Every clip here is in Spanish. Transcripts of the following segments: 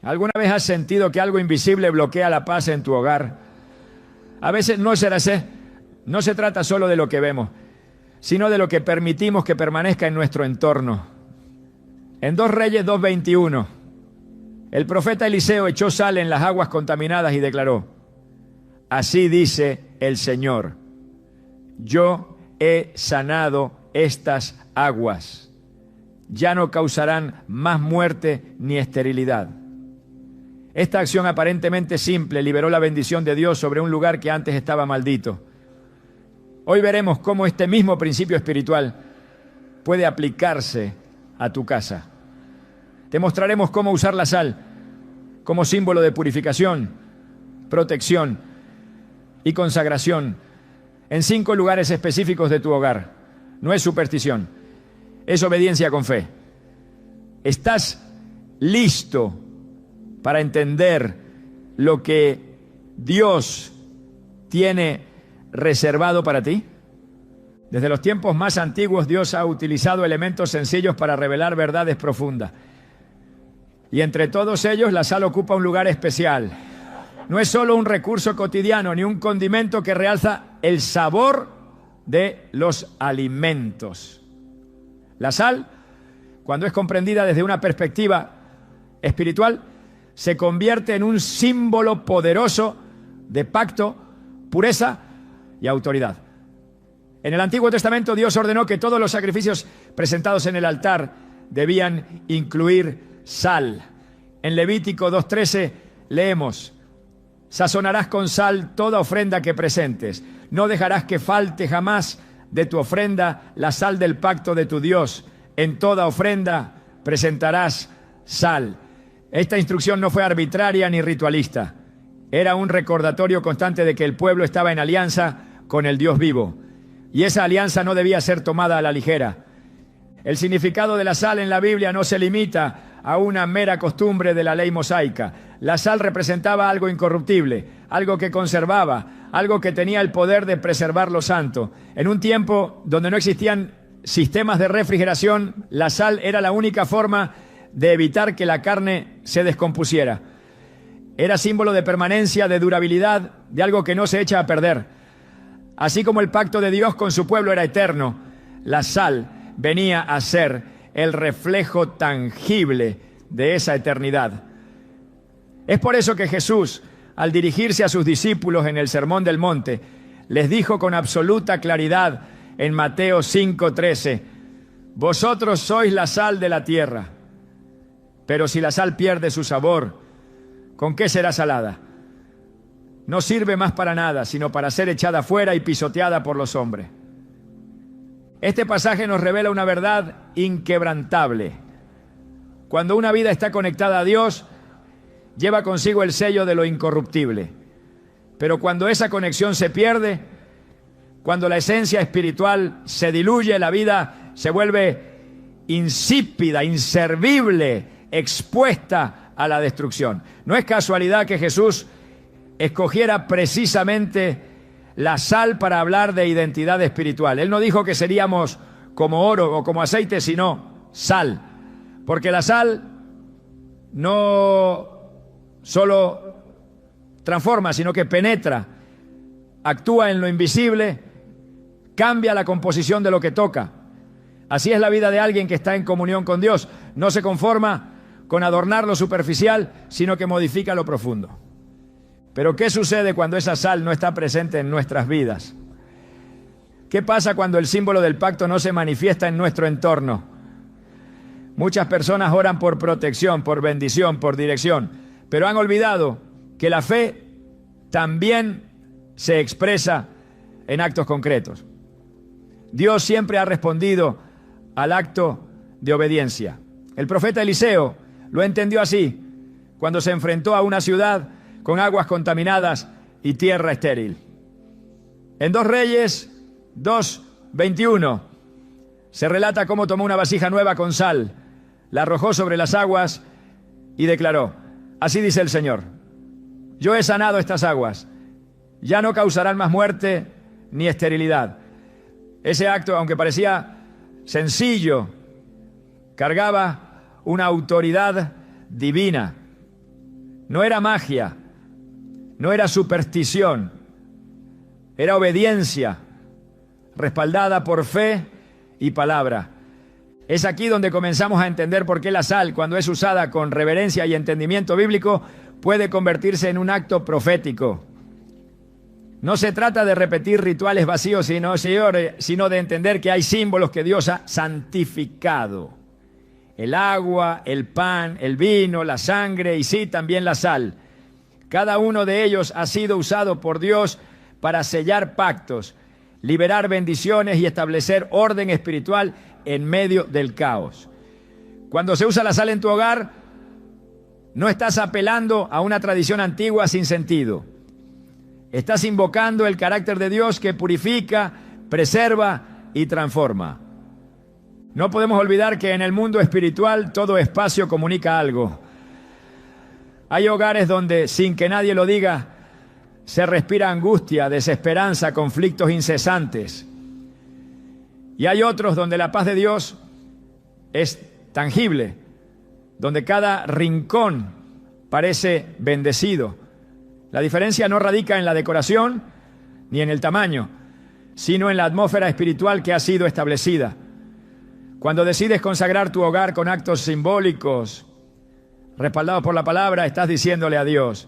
¿Alguna vez has sentido que algo invisible bloquea la paz en tu hogar? A veces no se trata solo de lo que vemos, sino de lo que permitimos que permanezca en nuestro entorno. En 2 Reyes 2:21, el profeta Eliseo echó sal en las aguas contaminadas y declaró: así dice el Señor, yo he sanado estas aguas, ya no causarán más muerte ni esterilidad. Esta acción aparentemente simple liberó la bendición de Dios sobre un lugar que antes estaba maldito. Hoy veremos cómo este mismo principio espiritual puede aplicarse a tu casa. Te mostraremos cómo usar la sal como símbolo de purificación, protección y consagración en 5 lugares específicos de tu hogar. No es superstición, es obediencia con fe. ¿Estás listo para entender lo que Dios tiene reservado para ti? Desde los tiempos más antiguos, Dios ha utilizado elementos sencillos para revelar verdades profundas. Y entre todos ellos, la sal ocupa un lugar especial. No es solo un recurso cotidiano, ni un condimento que realza el sabor de los alimentos. La sal, cuando es comprendida desde una perspectiva espiritual, se convierte en un símbolo poderoso de pacto, pureza y autoridad. En el Antiguo Testamento, Dios ordenó que todos los sacrificios presentados en el altar debían incluir sal. En Levítico 2:13 leemos: sazonarás con sal toda ofrenda que presentes. No dejarás que falte jamás de tu ofrenda la sal del pacto de tu Dios. En toda ofrenda presentarás sal. Esta instrucción no fue arbitraria ni ritualista. Era un recordatorio constante de que el pueblo estaba en alianza con el Dios vivo. Y esa alianza no debía ser tomada a la ligera. El significado de la sal en la Biblia no se limita a una mera costumbre de la ley mosaica. La sal representaba algo incorruptible, algo que conservaba, algo que tenía el poder de preservar lo santo. En un tiempo donde no existían sistemas de refrigeración, la sal era la única forma de evitar que la carne se descompusiera. Era símbolo de permanencia, de durabilidad, de algo que no se echa a perder. Así como el pacto de Dios con su pueblo era eterno, la sal venía a ser el reflejo tangible de esa eternidad. Es por eso que Jesús, al dirigirse a sus discípulos en el Sermón del Monte, les dijo con absoluta claridad en Mateo 5:13: vosotros sois la sal de la tierra, pero si la sal pierde su sabor, ¿con qué será salada? No sirve más para nada, sino para ser echada fuera y pisoteada por los hombres. Este pasaje nos revela una verdad inquebrantable. Cuando una vida está conectada a Dios, lleva consigo el sello de lo incorruptible. Pero cuando esa conexión se pierde, cuando la esencia espiritual se diluye, la vida se vuelve insípida, inservible, expuesta a la destrucción. No es casualidad que Jesús escogiera precisamente la sal para hablar de identidad espiritual. Él no dijo que seríamos como oro o como aceite, sino sal. Porque la sal no solo transforma, sino que penetra, actúa en lo invisible, cambia la composición de lo que toca. Así es la vida de alguien que está en comunión con Dios. No se conforma con adornar lo superficial, sino que modifica lo profundo. Pero ¿qué sucede cuando esa sal no está presente en nuestras vidas? ¿Qué pasa cuando el símbolo del pacto no se manifiesta en nuestro entorno? Muchas personas oran por protección, por bendición, por dirección, pero han olvidado que la fe también se expresa en actos concretos. Dios siempre ha respondido al acto de obediencia. El profeta Eliseo lo entendió así cuando se enfrentó a una ciudad con aguas contaminadas y tierra estéril. En 2 Reyes 2:21 se relata cómo tomó una vasija nueva con sal, la arrojó sobre las aguas y declaró: así dice el Señor, yo he sanado estas aguas, ya no causarán más muerte ni esterilidad. Ese acto, aunque parecía sencillo, cargaba una autoridad divina. No era magia, no era superstición, era obediencia, respaldada por fe y palabra. Es aquí donde comenzamos a entender por qué la sal, cuando es usada con reverencia y entendimiento bíblico, puede convertirse en un acto profético. No se trata de repetir rituales vacíos, sino de entender que hay símbolos que Dios ha santificado. El agua, el pan, el vino, la sangre y sí, también la sal. Cada uno de ellos ha sido usado por Dios para sellar pactos, liberar bendiciones y establecer orden espiritual en medio del caos. Cuando se usa la sal en tu hogar, no estás apelando a una tradición antigua sin sentido. Estás invocando el carácter de Dios que purifica, preserva y transforma. No podemos olvidar que en el mundo espiritual todo espacio comunica algo. Hay hogares donde, sin que nadie lo diga, se respira angustia, desesperanza, conflictos incesantes. Y hay otros donde la paz de Dios es tangible, donde cada rincón parece bendecido. La diferencia no radica en la decoración ni en el tamaño, sino en la atmósfera espiritual que ha sido establecida. Cuando decides consagrar tu hogar con actos simbólicos, respaldados por la palabra, estás diciéndole a Dios: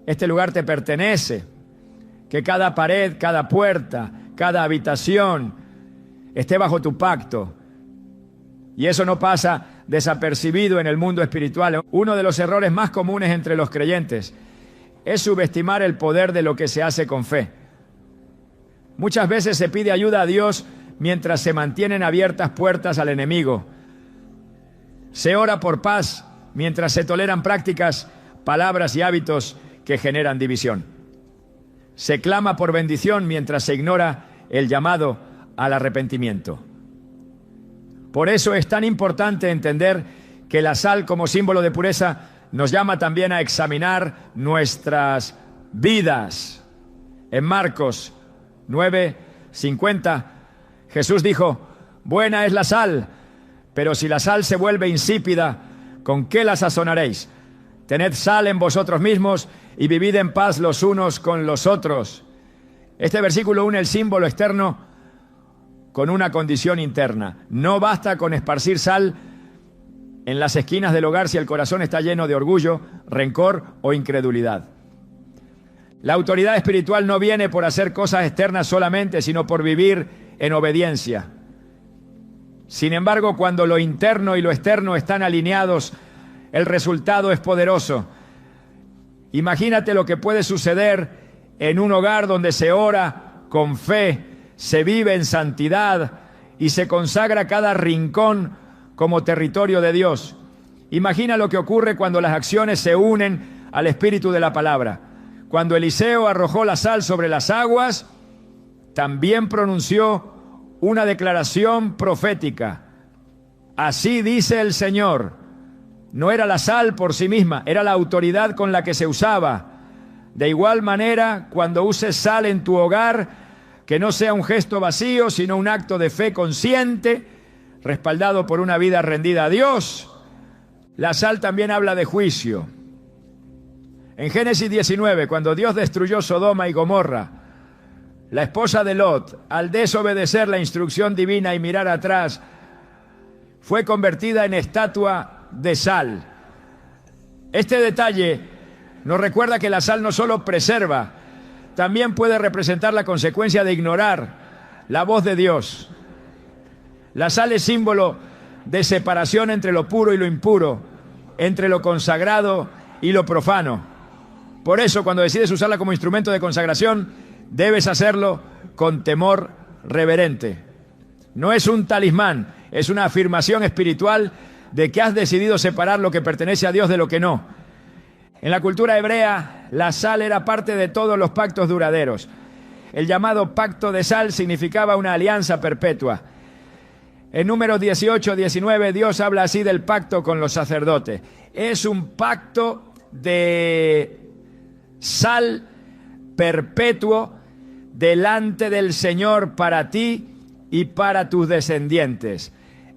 este lugar te pertenece, que cada pared, cada puerta, cada habitación esté bajo tu pacto. Y eso no pasa desapercibido en el mundo espiritual. Uno de los errores más comunes entre los creyentes es subestimar el poder de lo que se hace con fe. Muchas veces se pide ayuda a Dios mientras se mantienen abiertas puertas al enemigo. Se ora por paz mientras se toleran prácticas, palabras y hábitos que generan división. Se clama por bendición mientras se ignora el llamado al arrepentimiento. Por eso es tan importante entender que la sal, como símbolo de pureza, nos llama también a examinar nuestras vidas. En Marcos 9:50, Jesús dijo: buena es la sal, pero si la sal se vuelve insípida, ¿con qué la sazonaréis? Tened sal en vosotros mismos y vivid en paz los unos con los otros. Este versículo une el símbolo externo con una condición interna. No basta con esparcir sal en las esquinas del hogar si el corazón está lleno de orgullo, rencor o incredulidad. La autoridad espiritual no viene por hacer cosas externas solamente, sino por vivir en obediencia. Sin embargo, cuando lo interno y lo externo están alineados, el resultado es poderoso. Imagínate lo que puede suceder en un hogar donde se ora con fe, se vive en santidad y se consagra cada rincón como territorio de Dios. Imagina lo que ocurre cuando las acciones se unen al espíritu de la palabra. Cuando Eliseo arrojó la sal sobre las aguas, también pronunció una declaración profética. Así dice el Señor. No era la sal por sí misma, era la autoridad con la que se usaba. De igual manera, cuando uses sal en tu hogar, que no sea un gesto vacío, sino un acto de fe consciente, respaldado por una vida rendida a Dios. La sal también habla de juicio. En Génesis 19, cuando Dios destruyó Sodoma y Gomorra, la esposa de Lot, al desobedecer la instrucción divina y mirar atrás, fue convertida en estatua de sal. Este detalle nos recuerda que la sal no solo preserva, también puede representar la consecuencia de ignorar la voz de Dios. La sal es símbolo de separación entre lo puro y lo impuro, entre lo consagrado y lo profano. Por eso, cuando decides usarla como instrumento de consagración, debes hacerlo con temor reverente. No es un talismán, es una afirmación espiritual de que has decidido separar lo que pertenece a Dios de lo que no. En la cultura hebrea, la sal era parte de todos los pactos duraderos. El llamado pacto de sal significaba una alianza perpetua. En Números 18-19, Dios habla así del pacto con los sacerdotes. Es un pacto de sal perpetuo delante del Señor para ti y para tus descendientes.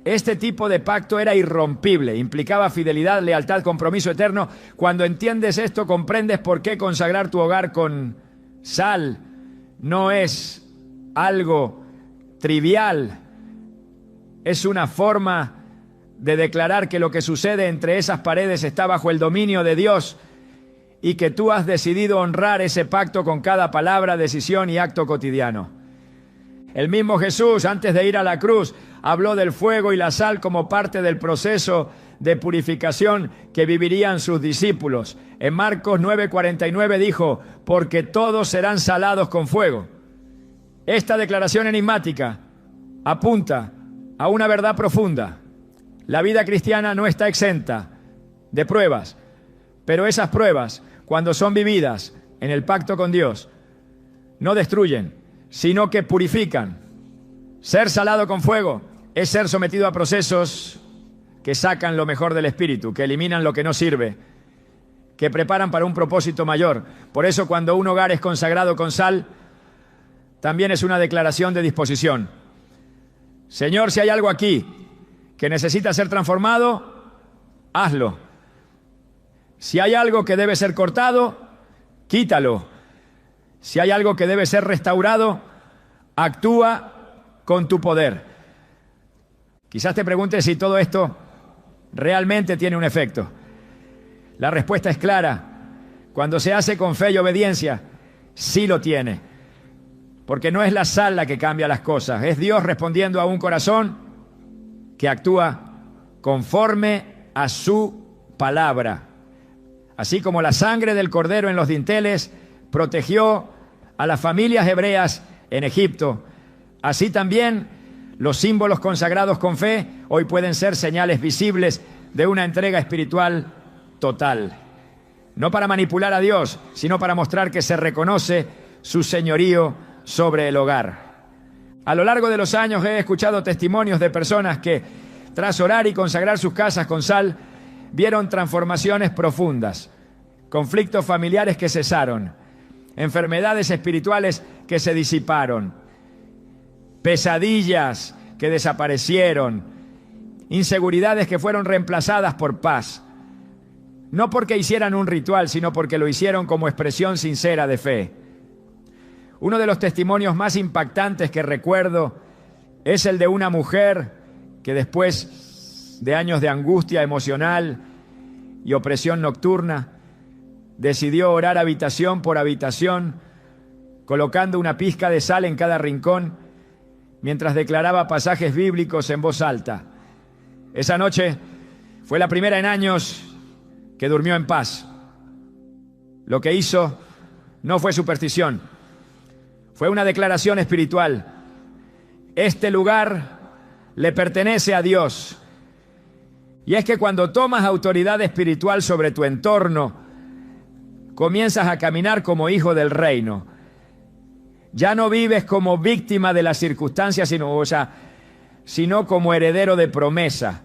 Este tipo de pacto era irrompible, implicaba fidelidad, lealtad, compromiso eterno. Cuando entiendes esto, comprendes por qué consagrar tu hogar con sal no es algo trivial. Es una forma de declarar que lo que sucede entre esas paredes está bajo el dominio de Dios y que tú has decidido honrar ese pacto con cada palabra, decisión y acto cotidiano. El mismo Jesús, antes de ir a la cruz, habló del fuego y la sal como parte del proceso de purificación que vivirían sus discípulos. En Marcos 9:49 dijo, porque todos serán salados con fuego. Esta declaración enigmática apunta a una verdad profunda. La vida cristiana no está exenta de pruebas, pero esas pruebas, cuando son vividas en el pacto con Dios, no destruyen, sino que purifican. Ser salado con fuego es ser sometido a procesos que sacan lo mejor del espíritu, que eliminan lo que no sirve, que preparan para un propósito mayor. Por eso, cuando un hogar es consagrado con sal, también es una declaración de disposición. Señor, si hay algo aquí que necesita ser transformado, hazlo. Si hay algo que debe ser cortado, quítalo. Si hay algo que debe ser restaurado, actúa con tu poder. Quizás te preguntes si todo esto realmente tiene un efecto. La respuesta es clara. Cuando se hace con fe y obediencia, sí lo tiene. Porque no es la sal la que cambia las cosas, es Dios respondiendo a un corazón que actúa conforme a su palabra. Así como la sangre del cordero en los dinteles protegió a las familias hebreas en Egipto, así también los símbolos consagrados con fe hoy pueden ser señales visibles de una entrega espiritual total. No para manipular a Dios, sino para mostrar que se reconoce su señorío sobre el hogar. A lo largo de los años he escuchado testimonios de personas que, tras orar y consagrar sus casas con sal, vieron transformaciones profundas, conflictos familiares que cesaron, enfermedades espirituales que se disiparon, pesadillas que desaparecieron, inseguridades que fueron reemplazadas por paz. No porque hicieran un ritual, sino porque lo hicieron como expresión sincera de fe. Uno de los testimonios más impactantes que recuerdo es el de una mujer que después de años de angustia emocional y opresión nocturna, decidió orar habitación por habitación, colocando una pizca de sal en cada rincón, mientras declaraba pasajes bíblicos en voz alta. Esa noche fue la primera en años que durmió en paz. Lo que hizo no fue superstición, fue una declaración espiritual. Este lugar le pertenece a Dios. Y es que cuando tomas autoridad espiritual sobre tu entorno, comienzas a caminar como hijo del reino. Ya no vives como víctima de las circunstancias, sino como heredero de promesa.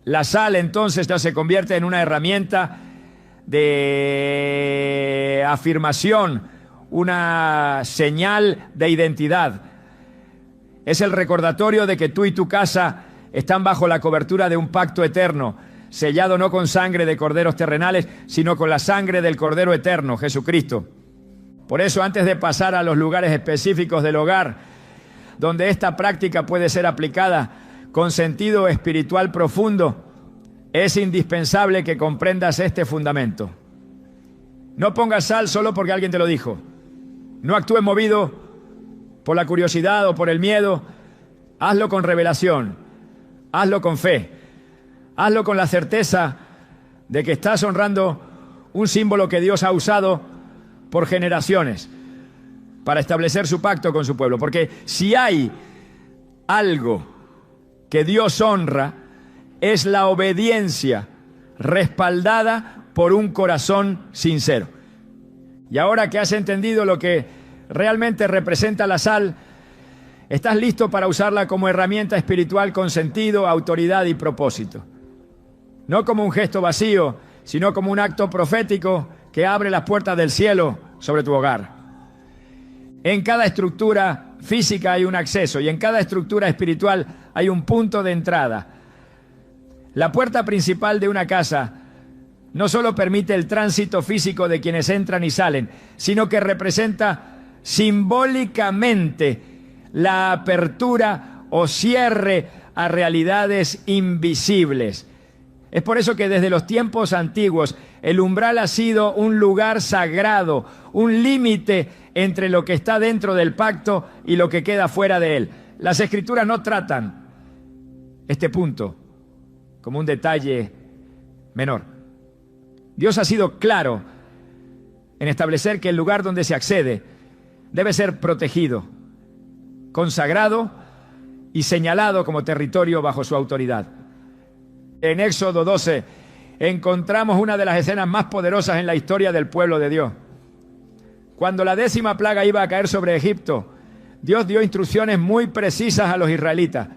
La sal entonces ya se convierte en una herramienta de afirmación, una señal de identidad. Es el recordatorio de que tú y tu casa están bajo la cobertura de un pacto eterno, sellado no con sangre de corderos terrenales, sino con la sangre del Cordero eterno, Jesucristo. Por eso, antes de pasar a los lugares específicos del hogar, donde esta práctica puede ser aplicada con sentido espiritual profundo, es indispensable que comprendas este fundamento. No pongas sal solo porque alguien te lo dijo. No actúes movido por la curiosidad o por el miedo. Hazlo con revelación. Hazlo con fe. Hazlo con la certeza de que estás honrando un símbolo que Dios ha usado por generaciones para establecer su pacto con su pueblo. Porque si hay algo que Dios honra, es la obediencia respaldada por un corazón sincero. Y ahora que has entendido lo que realmente representa la sal, estás listo para usarla como herramienta espiritual con sentido, autoridad y propósito. No como un gesto vacío, sino como un acto profético que abre las puertas del cielo sobre tu hogar. En cada estructura física hay un acceso y en cada estructura espiritual hay un punto de entrada. La puerta principal de una casa no solo permite el tránsito físico de quienes entran y salen, sino que representa simbólicamente la apertura o cierre a realidades invisibles. Es por eso que desde los tiempos antiguos el umbral ha sido un lugar sagrado, un límite entre lo que está dentro del pacto y lo que queda fuera de él. Las Escrituras no tratan este punto como un detalle menor. Dios ha sido claro en establecer que el lugar donde se accede debe ser protegido, consagrado y señalado como territorio bajo su autoridad. En Éxodo 12 encontramos una de las escenas más poderosas en la historia del pueblo de Dios. Cuando la 10ª plaga iba a caer sobre Egipto, Dios dio instrucciones muy precisas a los israelitas.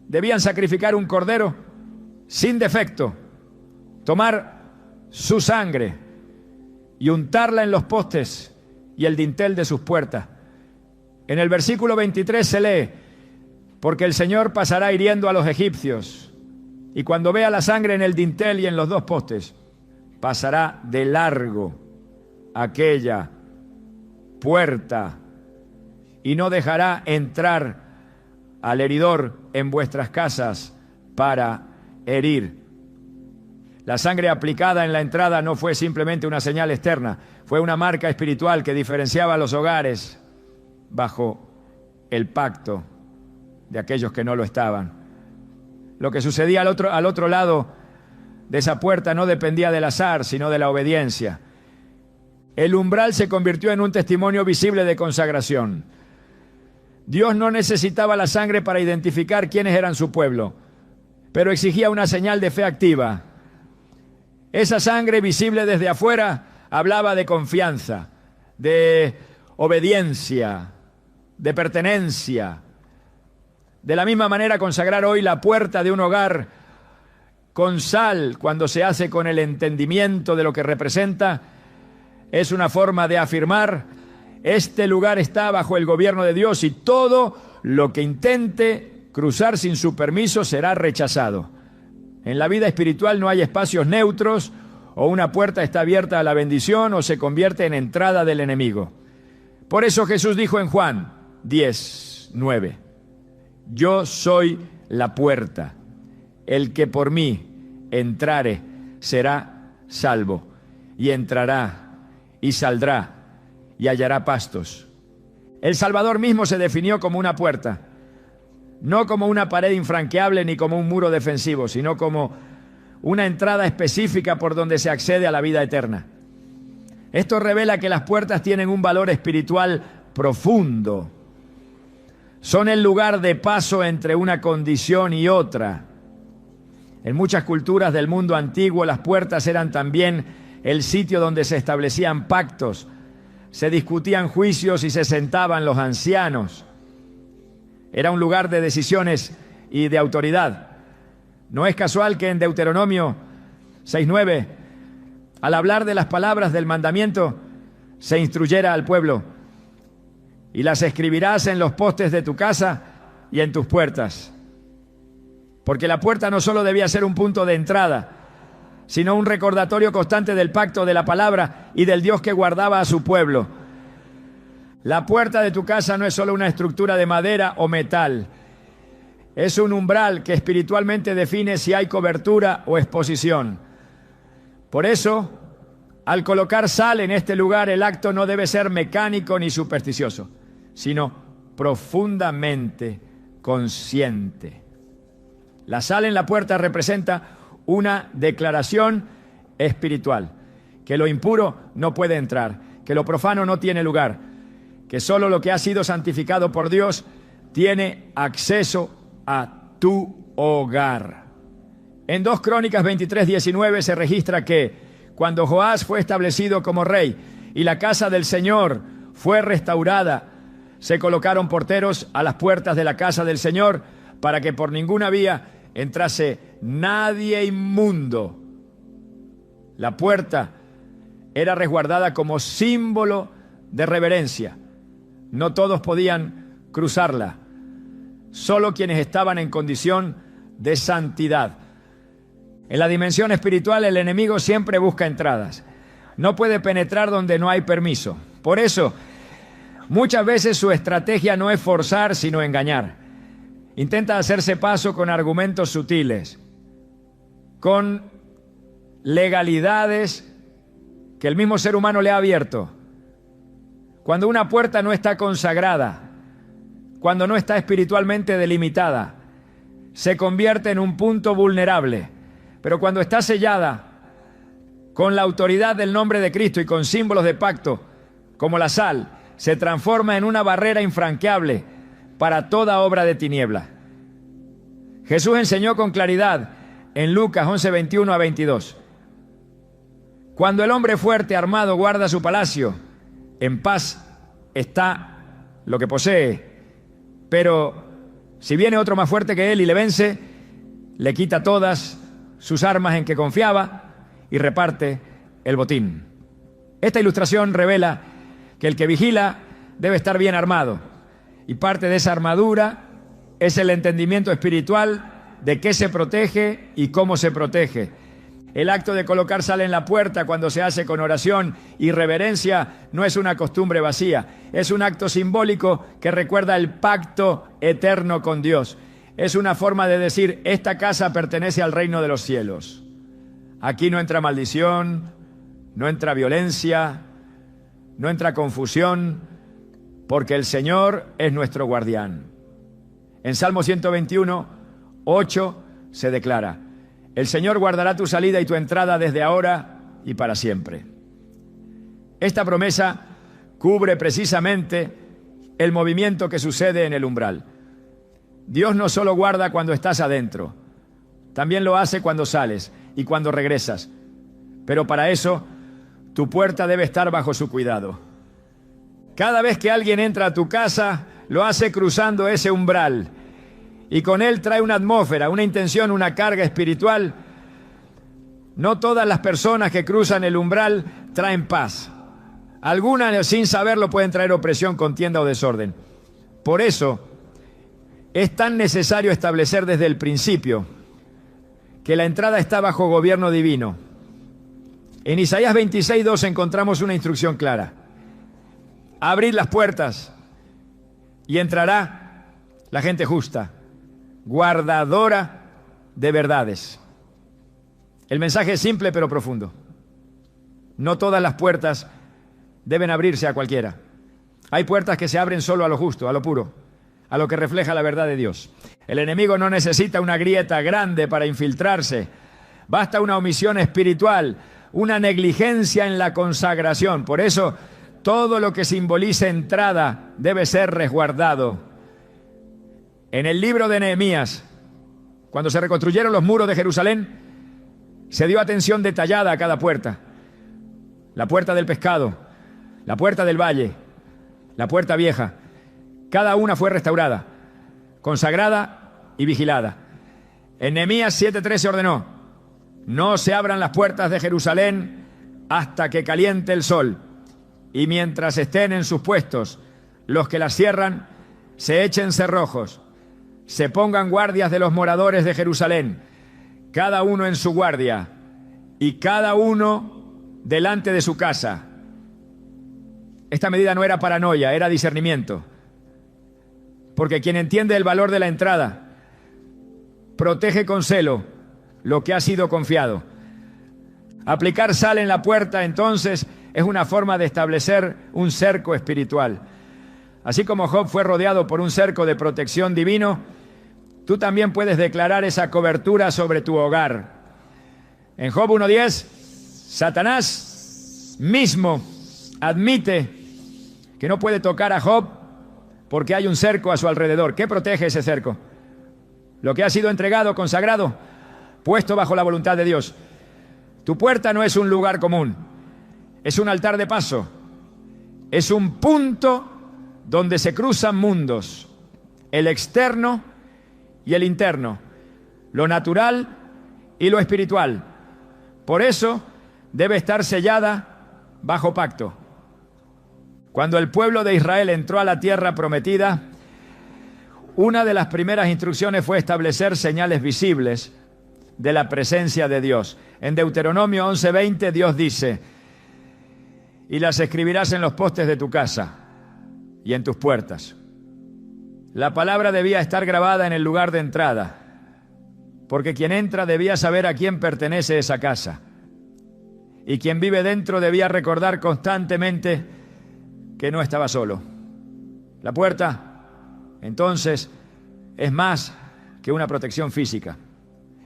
Debían sacrificar un cordero sin defecto, tomar su sangre y untarla en los postes y el dintel de sus puertas. En el versículo 23 se lee: porque el Señor pasará hiriendo a los egipcios, y cuando vea la sangre en el dintel y en los 2 postes, pasará de largo aquella puerta y no dejará entrar al heridor en vuestras casas para herir. La sangre aplicada en la entrada no fue simplemente una señal externa, fue una marca espiritual que diferenciaba a los hogares bajo el pacto de aquellos que no lo estaban. Lo que sucedía al otro lado de esa puerta no dependía del azar, sino de la obediencia. El umbral se convirtió en un testimonio visible de consagración. Dios no necesitaba la sangre para identificar quiénes eran su pueblo, pero exigía una señal de fe activa. Esa sangre visible desde afuera hablaba de confianza, de obediencia, de pertenencia. De la misma manera, consagrar hoy la puerta de un hogar con sal, cuando se hace con el entendimiento de lo que representa, es una forma de afirmar: este lugar está bajo el gobierno de Dios y todo lo que intente cruzar sin su permiso será rechazado. En la vida espiritual no hay espacios neutros, o una puerta está abierta a la bendición o se convierte en entrada del enemigo. Por eso Jesús dijo en Juan 10:9: yo soy la puerta, el que por mí entrare será salvo, y entrará y saldrá y hallará pastos. El Salvador mismo se definió como una puerta, no como una pared infranqueable ni como un muro defensivo, sino como una entrada específica por donde se accede a la vida eterna. Esto revela que las puertas tienen un valor espiritual profundo. Son el lugar de paso entre una condición y otra. En muchas culturas del mundo antiguo, las puertas eran también el sitio donde se establecían pactos, se discutían juicios y se sentaban los ancianos. Era un lugar de decisiones y de autoridad. No es casual que en Deuteronomio 6:9, al hablar de las palabras del mandamiento, se instruyera al pueblo: y las escribirás en los postes de tu casa y en tus puertas. Porque la puerta no solo debía ser un punto de entrada, sino un recordatorio constante del pacto, de la palabra y del Dios que guardaba a su pueblo. La puerta de tu casa no es solo una estructura de madera o metal, es un umbral que espiritualmente define si hay cobertura o exposición. Por eso, al colocar sal en este lugar, el acto no debe ser mecánico ni supersticioso, sino profundamente consciente. La sal en la puerta representa una declaración espiritual, que lo impuro no puede entrar, que lo profano no tiene lugar, que solo lo que ha sido santificado por Dios tiene acceso a tu hogar. En 2 Crónicas 23:19 se registra que cuando Joás fue establecido como rey y la casa del Señor fue restaurada, se colocaron porteros a las puertas de la casa del Señor para que por ninguna vía entrase nadie inmundo. La puerta era resguardada como símbolo de reverencia, No todos podían cruzarla, solo quienes estaban en condición de santidad. En la dimensión espiritual el enemigo siempre busca entradas. No puede penetrar donde no hay permiso. Por eso, muchas veces su estrategia no es forzar, sino engañar. Intenta hacerse paso con argumentos sutiles, con legalidades que el mismo ser humano le ha abierto. Cuando una puerta no está consagrada, cuando no está espiritualmente delimitada, se convierte en un punto vulnerable. Pero cuando está sellada con la autoridad del nombre de Cristo y con símbolos de pacto, como la sal, se transforma en una barrera infranqueable para toda obra de tiniebla. Jesús enseñó con claridad en Lucas 11, 21 a 22. Cuando el hombre fuerte armado guarda su palacio, en paz está lo que posee. Pero si viene otro más fuerte que él y le vence, le quita todas sus armas en que confiaba y reparte el botín. Esta ilustración revela que el que vigila debe estar bien armado, y parte de esa armadura es el entendimiento espiritual de qué se protege y cómo se protege. El acto de colocar sal en la puerta cuando se hace con oración y reverencia no es una costumbre vacía, es un acto simbólico que recuerda el pacto eterno con Dios. Es una forma de decir, esta casa pertenece al reino de los cielos. Aquí no entra maldición, no entra violencia, no entra confusión, porque el Señor es nuestro guardián. En Salmo 121, 8 se declara, el Señor guardará tu salida y tu entrada desde ahora y para siempre. Esta promesa cubre precisamente el movimiento que sucede en el umbral. Dios no solo guarda cuando estás adentro, también lo hace cuando sales y cuando regresas. Pero para eso, tu puerta debe estar bajo su cuidado. Cada vez que alguien entra a tu casa, lo hace cruzando ese umbral. Y con él trae una atmósfera, una intención, una carga espiritual. No todas las personas que cruzan el umbral traen paz. Algunas, sin saberlo, pueden traer opresión, contienda o desorden. Por eso, es tan necesario establecer desde el principio que la entrada está bajo gobierno divino. En Isaías 26:2 encontramos una instrucción clara. Abrid las puertas y entrará la gente justa, guardadora de verdades. El mensaje es simple pero profundo. No todas las puertas deben abrirse a cualquiera. Hay puertas que se abren solo a lo justo, a lo puro, a lo que refleja la verdad de Dios. El enemigo no necesita una grieta grande para infiltrarse. Basta una omisión espiritual, una negligencia en la consagración. Por eso, todo lo que simbolice entrada debe ser resguardado. En el libro de Nehemías, cuando se reconstruyeron los muros de Jerusalén, se dio atención detallada a cada puerta. La puerta del pescado, la puerta del valle, la puerta vieja. Cada una fue restaurada, consagrada y vigilada. En Nehemías 7:3 se ordenó: no se abran las puertas de Jerusalén hasta que caliente el sol, y mientras estén en sus puestos, los que las cierran se echen cerrojos, se pongan guardias de los moradores de Jerusalén, cada uno en su guardia, y cada uno delante de su casa. Esta medida no era paranoia, era discernimiento. Porque quien entiende el valor de la entrada, protege con celo lo que ha sido confiado. Aplicar sal en la puerta, entonces, es una forma de establecer un cerco espiritual. Así como Job fue rodeado por un cerco de protección divino, tú también puedes declarar esa cobertura sobre tu hogar. En Job 1:10, Satanás mismo admite que no puede tocar a Job porque hay un cerco a su alrededor. ¿Qué protege ese cerco? Lo que ha sido entregado, consagrado, puesto bajo la voluntad de Dios. Tu puerta no es un lugar común, es un altar de paso, es un punto donde se cruzan mundos, el externo y el interno, lo natural y lo espiritual. Por eso debe estar sellada bajo pacto. Cuando el pueblo de Israel entró a la tierra prometida, una de las primeras instrucciones fue establecer señales visibles de la presencia de Dios. En Deuteronomio 11:20 Dios dice: y las escribirás en los postes de tu casa y en tus puertas. La palabra debía estar grabada en el lugar de entrada, porque quien entra debía saber a quién pertenece esa casa, y quien vive dentro debía recordar constantemente que no estaba solo. La puerta, entonces, es más que una protección física,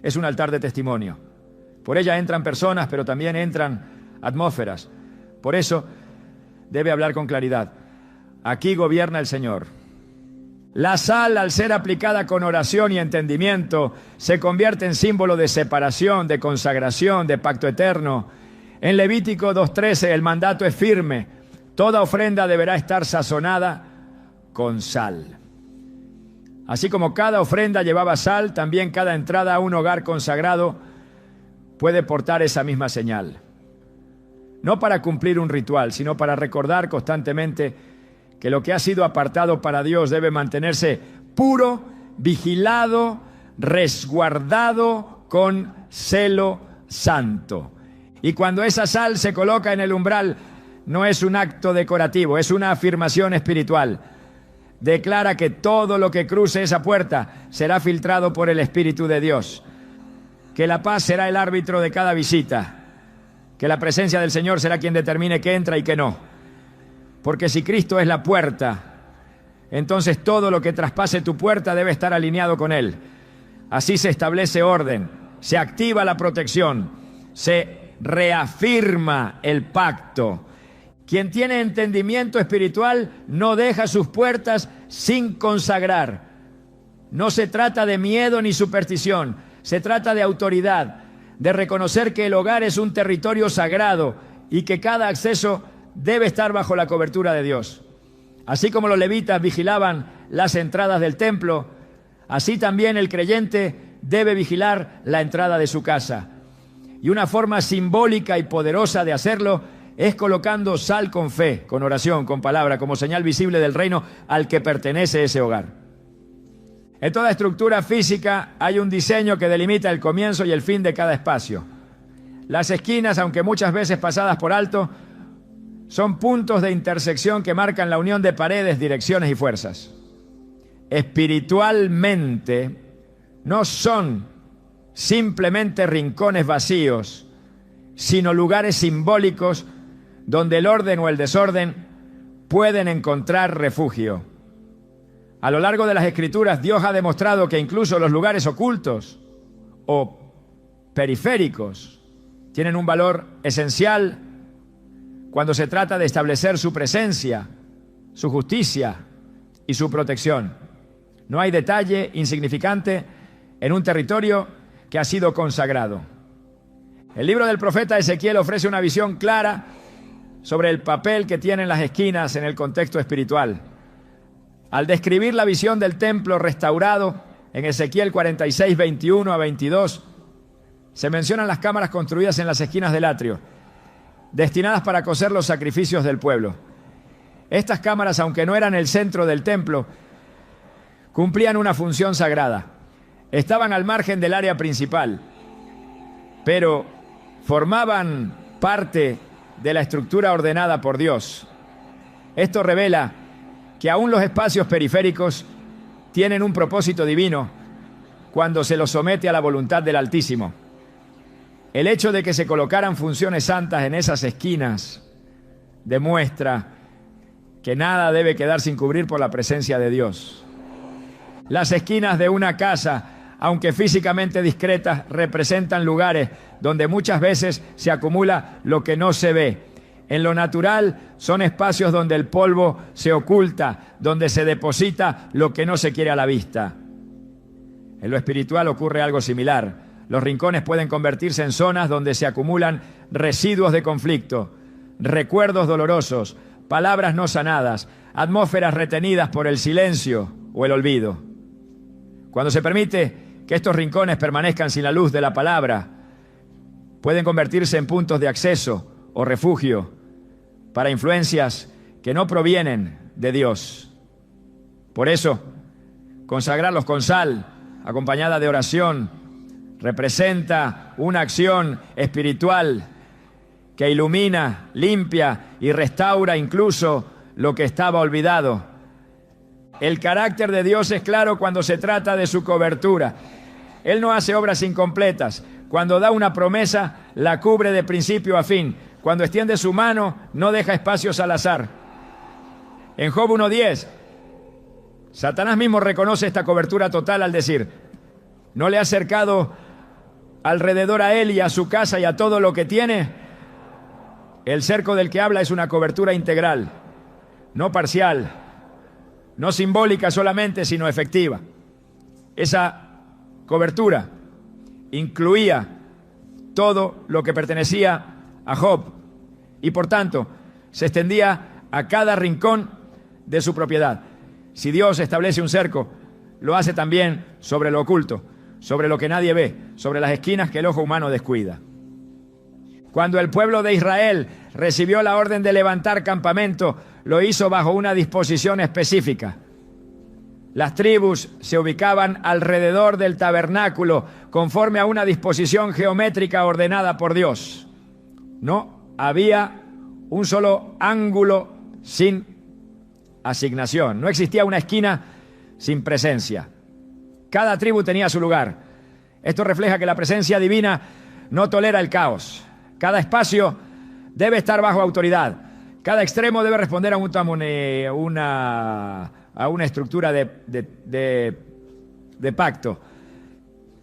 es un altar de testimonio. Por ella entran personas, pero también entran atmósferas. Por eso debe hablar con claridad. Aquí gobierna el Señor. La sal, al ser aplicada con oración y entendimiento, se convierte en símbolo de separación, de consagración, de pacto eterno. En Levítico 2:13 el mandato es firme: toda ofrenda deberá estar sazonada con sal. Así como cada ofrenda llevaba sal, también cada entrada a un hogar consagrado puede portar esa misma señal. No para cumplir un ritual, sino para recordar constantemente que lo que ha sido apartado para Dios debe mantenerse puro, vigilado, resguardado con celo santo. Y cuando esa sal se coloca en el umbral, no es un acto decorativo, es una afirmación espiritual. Declara que todo lo que cruce esa puerta será filtrado por el Espíritu de Dios, que la paz será el árbitro de cada visita, que la presencia del Señor será quien determine qué entra y qué no. Porque si Cristo es la puerta, entonces todo lo que traspase tu puerta debe estar alineado con Él. Así se establece orden, se activa la protección, se reafirma el pacto. Quien tiene entendimiento espiritual no deja sus puertas sin consagrar. No se trata de miedo ni superstición, se trata de autoridad, de reconocer que el hogar es un territorio sagrado y que cada acceso debe estar bajo la cobertura de Dios. Así como los levitas vigilaban las entradas del templo, así también el creyente debe vigilar la entrada de su casa. Y una forma simbólica y poderosa de hacerlo es colocando sal con fe, con oración, con palabra, como señal visible del reino al que pertenece ese hogar. En toda estructura física hay un diseño que delimita el comienzo y el fin de cada espacio. Las esquinas, aunque muchas veces pasadas por alto, son puntos de intersección que marcan la unión de paredes, direcciones y fuerzas. Espiritualmente, no son simplemente rincones vacíos, sino lugares simbólicos donde el orden o el desorden pueden encontrar refugio. A lo largo de las Escrituras, Dios ha demostrado que incluso los lugares ocultos o periféricos tienen un valor esencial cuando se trata de establecer su presencia, su justicia y su protección. No hay detalle insignificante en un territorio que ha sido consagrado. El libro del profeta Ezequiel ofrece una visión clara sobre el papel que tienen las esquinas en el contexto espiritual. Al describir la visión del templo restaurado en Ezequiel 46, 21 a 22, se mencionan las cámaras construidas en las esquinas del atrio, destinadas para cocer los sacrificios del pueblo. Estas cámaras, aunque no eran el centro del templo, cumplían una función sagrada. Estaban al margen del área principal, pero formaban parte de la estructura ordenada por Dios. Esto revela que aún los espacios periféricos tienen un propósito divino cuando se los somete a la voluntad del Altísimo. El hecho de que se colocaran funciones santas en esas esquinas demuestra que nada debe quedar sin cubrir por la presencia de Dios. Las esquinas de una casa, aunque físicamente discretas, representan lugares donde muchas veces se acumula lo que no se ve. En lo natural son espacios donde el polvo se oculta, donde se deposita lo que no se quiere a la vista. En lo espiritual ocurre algo similar. Los rincones pueden convertirse en zonas donde se acumulan residuos de conflicto, recuerdos dolorosos, palabras no sanadas, atmósferas retenidas por el silencio o el olvido. Cuando se permite que estos rincones permanezcan sin la luz de la palabra, pueden convertirse en puntos de acceso o refugio para influencias que no provienen de Dios. Por eso, consagrarlos con sal, acompañada de oración, representa una acción espiritual que ilumina, limpia y restaura incluso lo que estaba olvidado. El carácter de Dios es claro cuando se trata de su cobertura. Él no hace obras incompletas. Cuando da una promesa, la cubre de principio a fin. Cuando extiende su mano, no deja espacios al azar. En Job 1:10, Satanás mismo reconoce esta cobertura total al decir: ¿no le ha cercado alrededor a él y a su casa y a todo lo que tiene? El cerco del que habla es una cobertura integral, no parcial, no simbólica solamente, sino efectiva. Esa cobertura incluía todo lo que pertenecía a Job y por tanto se extendía a cada rincón de su propiedad. Si Dios establece un cerco, lo hace también sobre lo oculto, sobre lo que nadie ve, sobre las esquinas que el ojo humano descuida. Cuando el pueblo de Israel recibió la orden de levantar campamento, lo hizo bajo una disposición específica. Las tribus se ubicaban alrededor del tabernáculo conforme a una disposición geométrica ordenada por Dios. No había un solo ángulo sin asignación. No existía una esquina sin presencia. Cada tribu tenía su lugar. Esto refleja que la presencia divina no tolera el caos. Cada espacio debe estar bajo autoridad. Cada extremo debe responder a una estructura de pacto.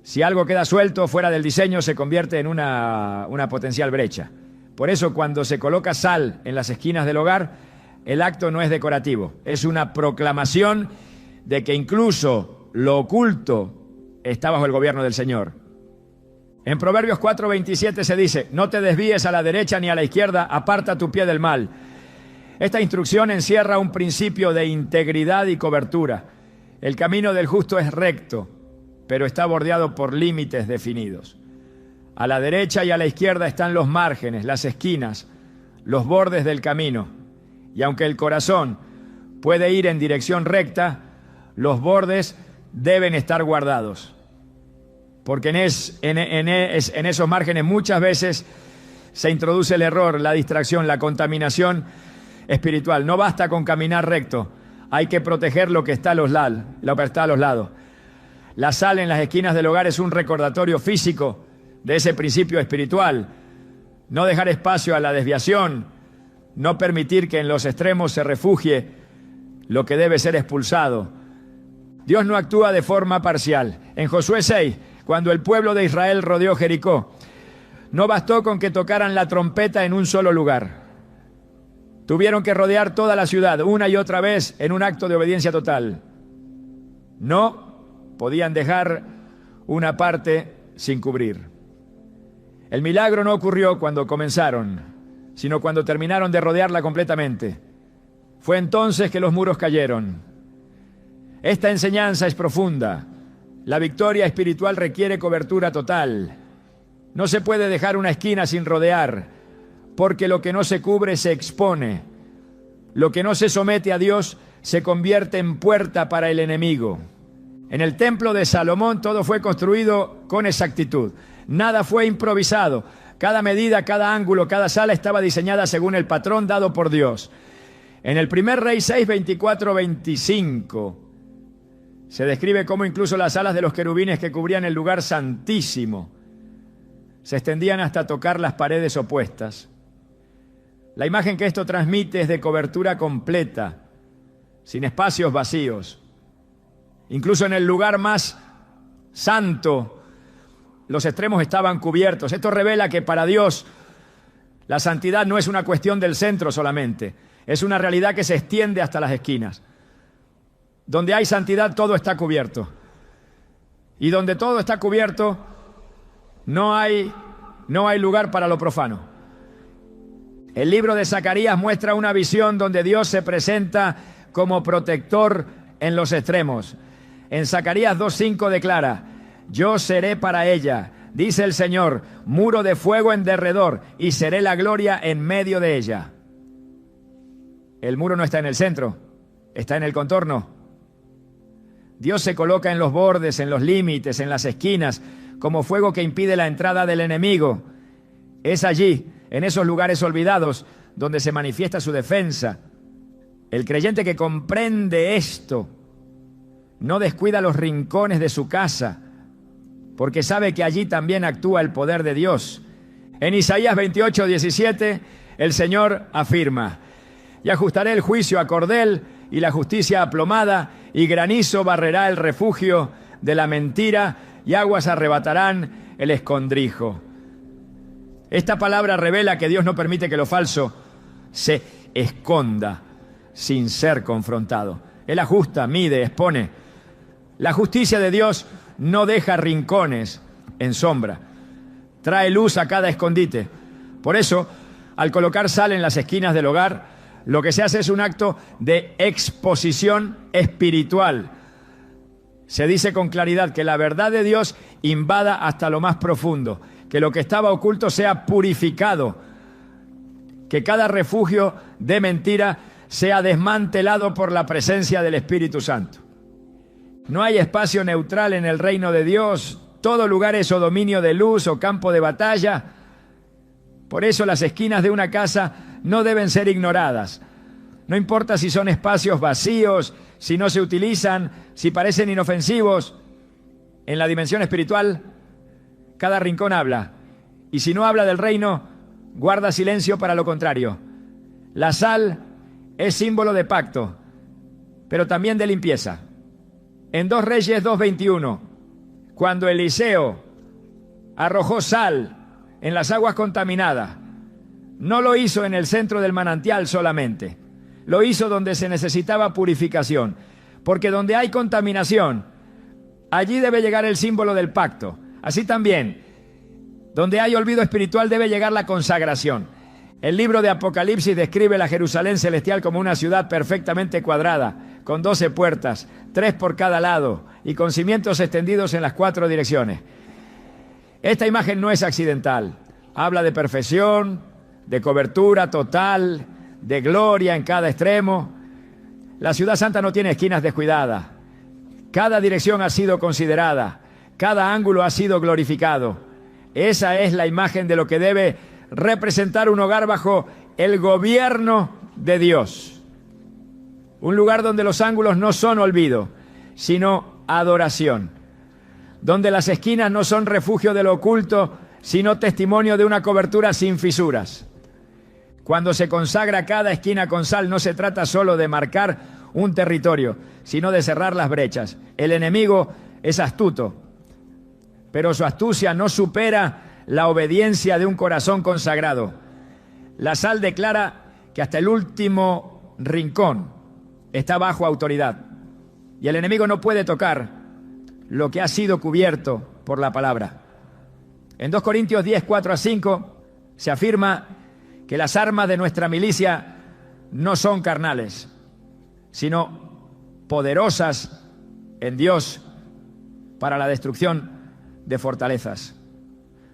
Si algo queda suelto fuera del diseño, se convierte en una potencial brecha. Por eso, cuando se coloca sal en las esquinas del hogar, el acto no es decorativo, es una proclamación de que incluso lo oculto está bajo el gobierno del Señor. En Proverbios 4:27 se dice: no te desvíes a la derecha ni a la izquierda, aparta tu pie del mal. Esta instrucción encierra un principio de integridad y cobertura. El camino del justo es recto, pero está bordeado por límites definidos. A la derecha y a la izquierda están los márgenes, las esquinas, los bordes del camino. Y aunque el corazón puede ir en dirección recta, los bordes deben estar guardados. Porque en esos márgenes muchas veces se introduce el error, la distracción, la contaminación espiritual. No basta con caminar recto, hay que proteger lo que está a los lados. La sal en las esquinas del hogar es un recordatorio físico de ese principio espiritual. No dejar espacio a la desviación, no permitir que en los extremos se refugie lo que debe ser expulsado. Dios no actúa de forma parcial. En Josué 6, cuando el pueblo de Israel rodeó Jericó, no bastó con que tocaran la trompeta en un solo lugar. Tuvieron que rodear toda la ciudad una y otra vez en un acto de obediencia total. No podían dejar una parte sin cubrir. El milagro no ocurrió cuando comenzaron, sino cuando terminaron de rodearla completamente. Fue entonces que los muros cayeron. Esta enseñanza es profunda. La victoria espiritual requiere cobertura total. No se puede dejar una esquina sin rodear, porque lo que no se cubre se expone. Lo que no se somete a Dios se convierte en puerta para el enemigo. En el templo de Salomón todo fue construido con exactitud. Nada fue improvisado. Cada medida, cada ángulo, cada sala estaba diseñada según el patrón dado por Dios. En el primer Rey 6, 24-25 se describe cómo incluso las alas de los querubines que cubrían el lugar santísimo se extendían hasta tocar las paredes opuestas. La imagen que esto transmite es de cobertura completa, sin espacios vacíos. Incluso en el lugar más santo, los extremos estaban cubiertos. Esto revela que para Dios la santidad no es una cuestión del centro solamente, es una realidad que se extiende hasta las esquinas. Donde hay santidad todo está cubierto. Y donde todo está cubierto no hay lugar para lo profano. El libro de Zacarías muestra una visión donde Dios se presenta como protector en los extremos. En Zacarías 2:5 declara: yo seré para ella, dice el Señor, muro de fuego en derredor, y seré la gloria en medio de ella. El muro no está en el centro, está en el contorno. Dios se coloca en los bordes, en los límites, en las esquinas, como fuego que impide la entrada del enemigo. Es allí, en esos lugares olvidados, donde se manifiesta su defensa. El creyente que comprende esto no descuida los rincones de su casa, porque sabe que allí también actúa el poder de Dios. En Isaías 28:17, el Señor afirma: y ajustaré el juicio a cordel y la justicia a plomada, y granizo barrerá el refugio de la mentira, y aguas arrebatarán el escondrijo. Esta palabra revela que Dios no permite que lo falso se esconda sin ser confrontado. Él ajusta, mide, expone. La justicia de Dios no deja rincones en sombra. Trae luz a cada escondite. Por eso, al colocar sal en las esquinas del hogar, lo que se hace es un acto de exposición espiritual. Se dice con claridad que la verdad de Dios invada hasta lo más profundo, que lo que estaba oculto sea purificado, que cada refugio de mentira sea desmantelado por la presencia del Espíritu Santo. No hay espacio neutral en el reino de Dios. Todo lugar es o dominio de luz o campo de batalla. Por eso las esquinas de una casa no deben ser ignoradas. No importa si son espacios vacíos, si no se utilizan, si parecen inofensivos. En la dimensión espiritual, cada rincón habla. Y si no habla del reino, guarda silencio para lo contrario. La sal es símbolo de pacto, pero también de limpieza. En 2 Reyes 2:21, cuando Eliseo arrojó sal en las aguas contaminadas, no lo hizo en el centro del manantial solamente, lo hizo donde se necesitaba purificación, porque donde hay contaminación, allí debe llegar el símbolo del pacto. Así también, donde hay olvido espiritual debe llegar la consagración. El libro de Apocalipsis describe la Jerusalén celestial como una ciudad perfectamente cuadrada, con 12 puertas, 3 por cada lado, y con cimientos extendidos en las 4 direcciones. Esta imagen no es accidental. Habla de perfección, de cobertura total, de gloria en cada extremo. La ciudad santa no tiene esquinas descuidadas. Cada dirección ha sido considerada, cada ángulo ha sido glorificado. Esa es la imagen de lo que debe representar un hogar bajo el gobierno de Dios. Un lugar donde los ángulos no son olvido, sino adoración. Donde las esquinas no son refugio de lo oculto, sino testimonio de una cobertura sin fisuras. Cuando se consagra cada esquina con sal, no se trata solo de marcar un territorio, sino de cerrar las brechas. El enemigo es astuto, pero su astucia no supera la obediencia de un corazón consagrado. La sal declara que hasta el último rincón está bajo autoridad, y el enemigo no puede tocar lo que ha sido cubierto por la palabra. En 2 Corintios 10, 4-5 se afirma que las armas de nuestra milicia no son carnales, sino poderosas en Dios para la destrucción de fortalezas.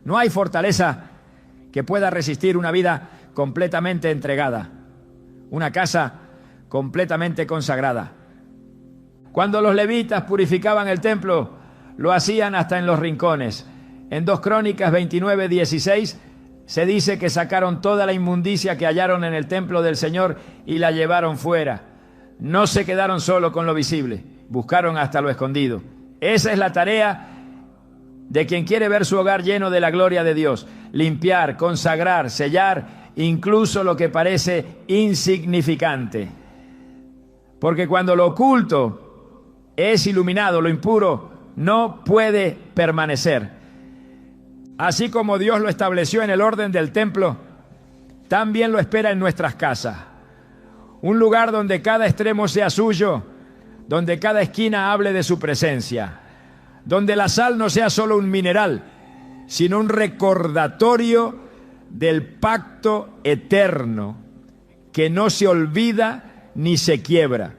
No hay fortaleza que pueda resistir una vida completamente entregada, una casa completamente consagrada. Cuando los levitas purificaban el templo, lo hacían hasta en los rincones. En 2 Crónicas 29:16 se dice que sacaron toda la inmundicia que hallaron en el templo del Señor y la llevaron fuera. No se quedaron solo con lo visible, buscaron hasta lo escondido. Esa es la tarea de quien quiere ver su hogar lleno de la gloria de Dios. Limpiar, consagrar, sellar, incluso lo que parece insignificante. Porque cuando lo oculto es iluminado, lo impuro no puede permanecer. Así como Dios lo estableció en el orden del templo, también lo espera en nuestras casas. Un lugar donde cada extremo sea suyo, donde cada esquina hable de su presencia, donde la sal no sea solo un mineral, sino un recordatorio del pacto eterno que no se olvida ni se quiebra.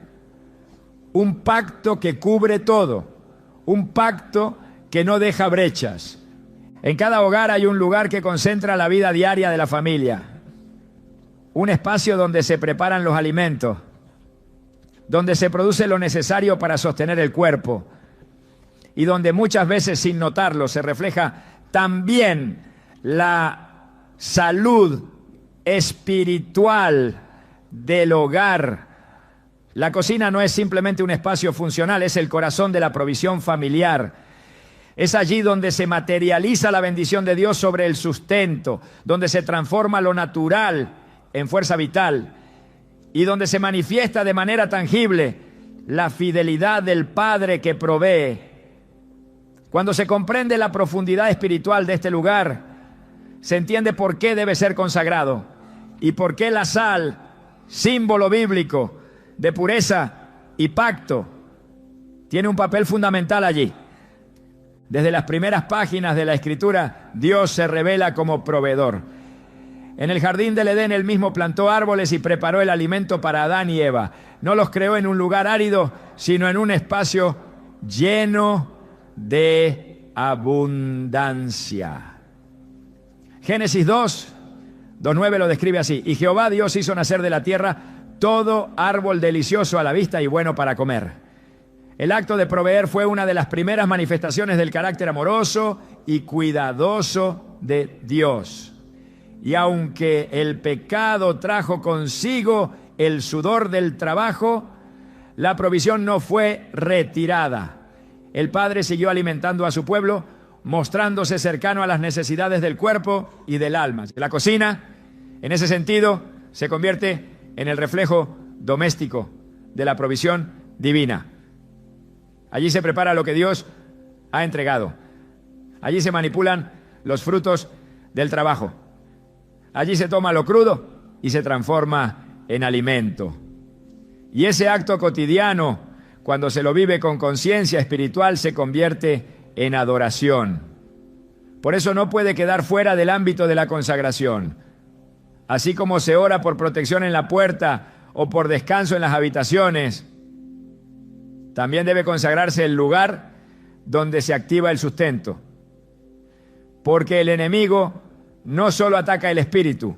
Un pacto que cubre todo, un pacto que no deja brechas. En cada hogar hay un lugar que concentra la vida diaria de la familia. un espacio donde se preparan los alimentos, donde se produce lo necesario para sostener el cuerpo y donde muchas veces, sin notarlo, se refleja también la salud espiritual del hogar. La cocina no es simplemente un espacio funcional, es el corazón de la provisión familiar. Es allí donde se materializa la bendición de Dios sobre el sustento, donde se transforma lo natural en fuerza vital y donde se manifiesta de manera tangible la fidelidad del Padre que provee. Cuando se comprende la profundidad espiritual de este lugar, se entiende por qué debe ser consagrado y por qué la sal, símbolo bíblico de pureza y pacto, tiene un papel fundamental allí. Desde las primeras páginas de la Escritura, Dios se revela como proveedor. En el jardín del Edén, Él mismo plantó árboles y preparó el alimento para Adán y Eva. No los creó en un lugar árido, sino en un espacio lleno de abundancia. Génesis 2:9 lo describe así: y Jehová Dios hizo nacer de la tierra todo árbol delicioso a la vista y bueno para comer. El acto de proveer fue una de las primeras manifestaciones del carácter amoroso y cuidadoso de Dios. Y aunque el pecado trajo consigo el sudor del trabajo, la provisión no fue retirada. El Padre siguió alimentando a su pueblo, mostrándose cercano a las necesidades del cuerpo y del alma. La cocina, en ese sentido, se convierte en el reflejo doméstico de la provisión divina. Allí se prepara lo que Dios ha entregado. Allí se manipulan los frutos del trabajo. Allí se toma lo crudo y se transforma en alimento. Y ese acto cotidiano, cuando se lo vive con conciencia espiritual, se convierte en adoración. Por eso no puede quedar fuera del ámbito de la consagración. Así como se ora por protección en la puerta o por descanso en las habitaciones, también debe consagrarse el lugar donde se activa el sustento. Porque el enemigo no solo ataca el espíritu,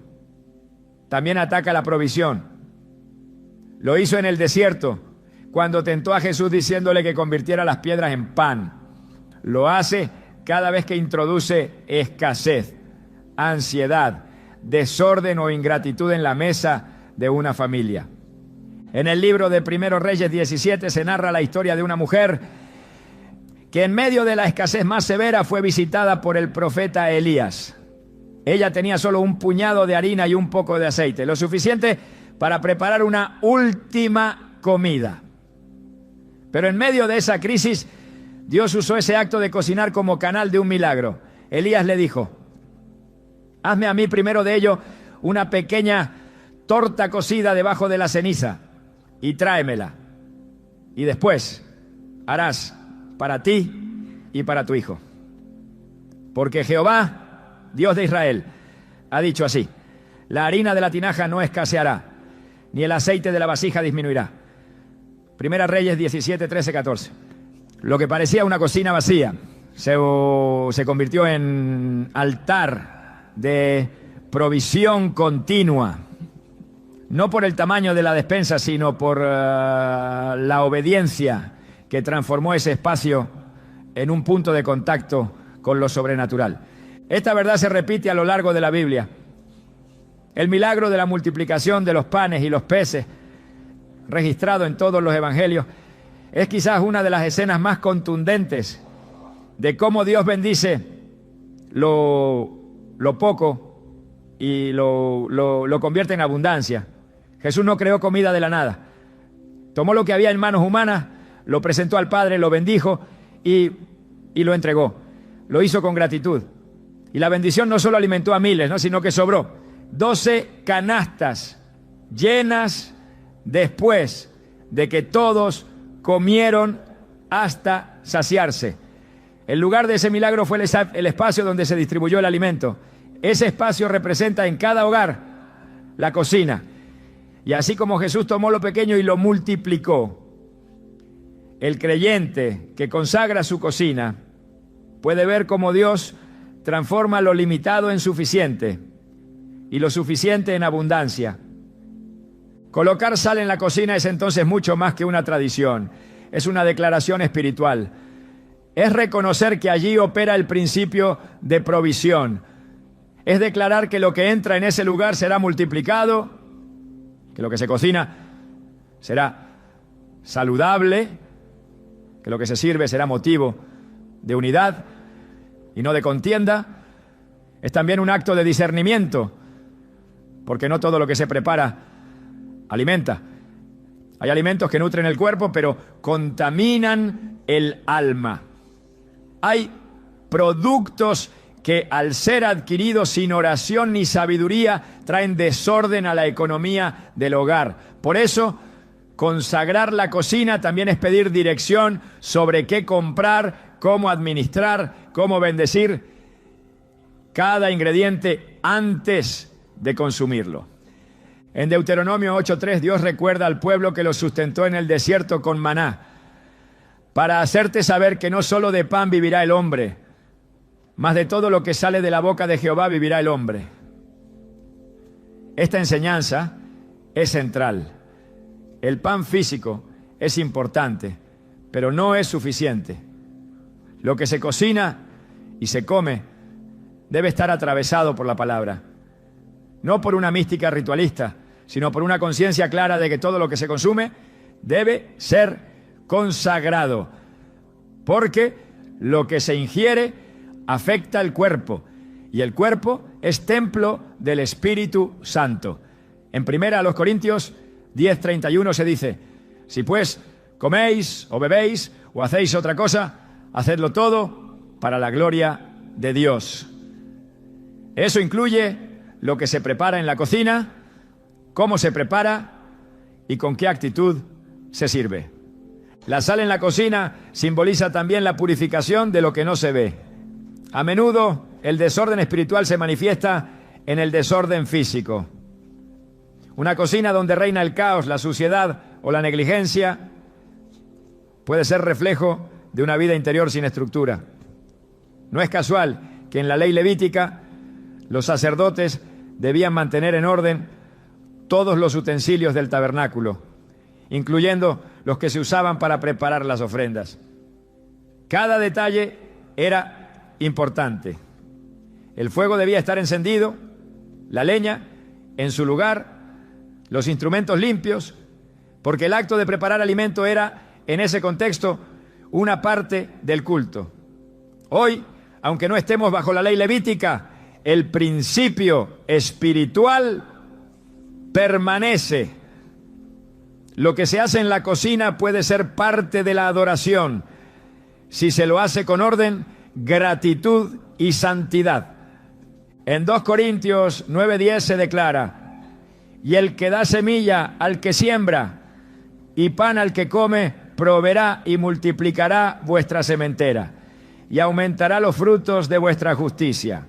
también ataca la provisión. Lo hizo en el desierto, cuando tentó a Jesús diciéndole que convirtiera las piedras en pan. Lo hace cada vez que introduce escasez, ansiedad, desorden o ingratitud en la mesa de una familia. En el libro de Primero Reyes 17 se narra la historia de una mujer que en medio de la escasez más severa fue visitada por el profeta Elías. Ella tenía solo un puñado de harina y un poco de aceite, lo suficiente para preparar una última comida. Pero en medio de esa crisis, Dios usó ese acto de cocinar como canal de un milagro. Elías le dijo: hazme a mí primero de ello una pequeña torta cocida debajo de la ceniza y tráemela. Y después harás para ti y para tu hijo. Porque Jehová, Dios de Israel, ha dicho así: la harina de la tinaja no escaseará, ni el aceite de la vasija disminuirá. Primera Reyes 17, 13, 14. Lo que parecía una cocina vacía se convirtió en altar de provisión continua. No por el tamaño de la despensa, sino por la obediencia que transformó ese espacio en un punto de contacto con lo sobrenatural. Esta verdad se repite a lo largo de la Biblia. El milagro de la multiplicación de los panes y los peces, registrado en todos los evangelios, es quizás una de las escenas más contundentes de cómo Dios bendice lo poco y lo convierte en abundancia. Jesús no creó comida de la nada. Tomó lo que había en manos humanas, lo presentó al Padre, lo bendijo y lo entregó. Lo hizo con gratitud. Y la bendición no solo alimentó a miles, ¿no?, sino que sobró 12 canastas llenas después de que todos comieron hasta saciarse. El lugar de ese milagro fue el espacio donde se distribuyó el alimento. Ese espacio representa en cada hogar la cocina. Y así como Jesús tomó lo pequeño y lo multiplicó, el creyente que consagra su cocina puede ver cómo Dios transforma lo limitado en suficiente y lo suficiente en abundancia. Colocar sal en la cocina es entonces mucho más que una tradición. Es una declaración espiritual. Es reconocer que allí opera el principio de provisión. Es declarar que lo que entra en ese lugar será multiplicado, que lo que se cocina será saludable, que lo que se sirve será motivo de unidad y no de contienda. Es también un acto de discernimiento, porque no todo lo que se prepara alimenta. Hay alimentos que nutren el cuerpo, pero contaminan el alma. Hay productos que al ser adquiridos sin oración ni sabiduría traen desorden a la economía del hogar. Por eso, consagrar la cocina también es pedir dirección sobre qué comprar, cómo administrar, cómo bendecir cada ingrediente antes de consumirlo. En Deuteronomio 8:3, Dios recuerda al pueblo que lo sustentó en el desierto con maná, para hacerte saber que no solo de pan vivirá el hombre, mas de todo lo que sale de la boca de Jehová vivirá el hombre. Esta enseñanza es central. El pan físico es importante, pero no es suficiente. Lo que se cocina y se come debe estar atravesado por la palabra, no por una mística ritualista, sino por una conciencia clara de que todo lo que se consume debe ser consagrado, porque lo que se ingiere afecta el cuerpo, y el cuerpo es templo del Espíritu Santo. En 1 Corintios 10:31 se dice: si pues coméis o bebéis o hacéis otra cosa, hacedlo todo para la gloria de Dios. Eso incluye lo que se prepara en la cocina, cómo se prepara y con qué actitud se sirve. La sal en la cocina simboliza también la purificación de lo que no se ve. A menudo el desorden espiritual se manifiesta en el desorden físico. Una cocina donde reina el caos, la suciedad o la negligencia puede ser reflejo de una vida interior sin estructura. No es casual que en la ley levítica los sacerdotes debían mantener en orden todos los utensilios del tabernáculo, incluyendo los que se usaban para preparar las ofrendas. Cada detalle era importante. El fuego debía estar encendido, la leña en su lugar, los instrumentos limpios, porque el acto de preparar alimento era, en ese contexto, una parte del culto. Hoy, aunque no estemos bajo la ley levítica, el principio espiritual permanece. Lo que se hace en la cocina puede ser parte de la adoración, si se lo hace con orden, gratitud y santidad. En 2 Corintios 9:10 se declara: y el que da semilla al que siembra y pan al que come, proveerá y multiplicará vuestra sementera y aumentará los frutos de vuestra justicia.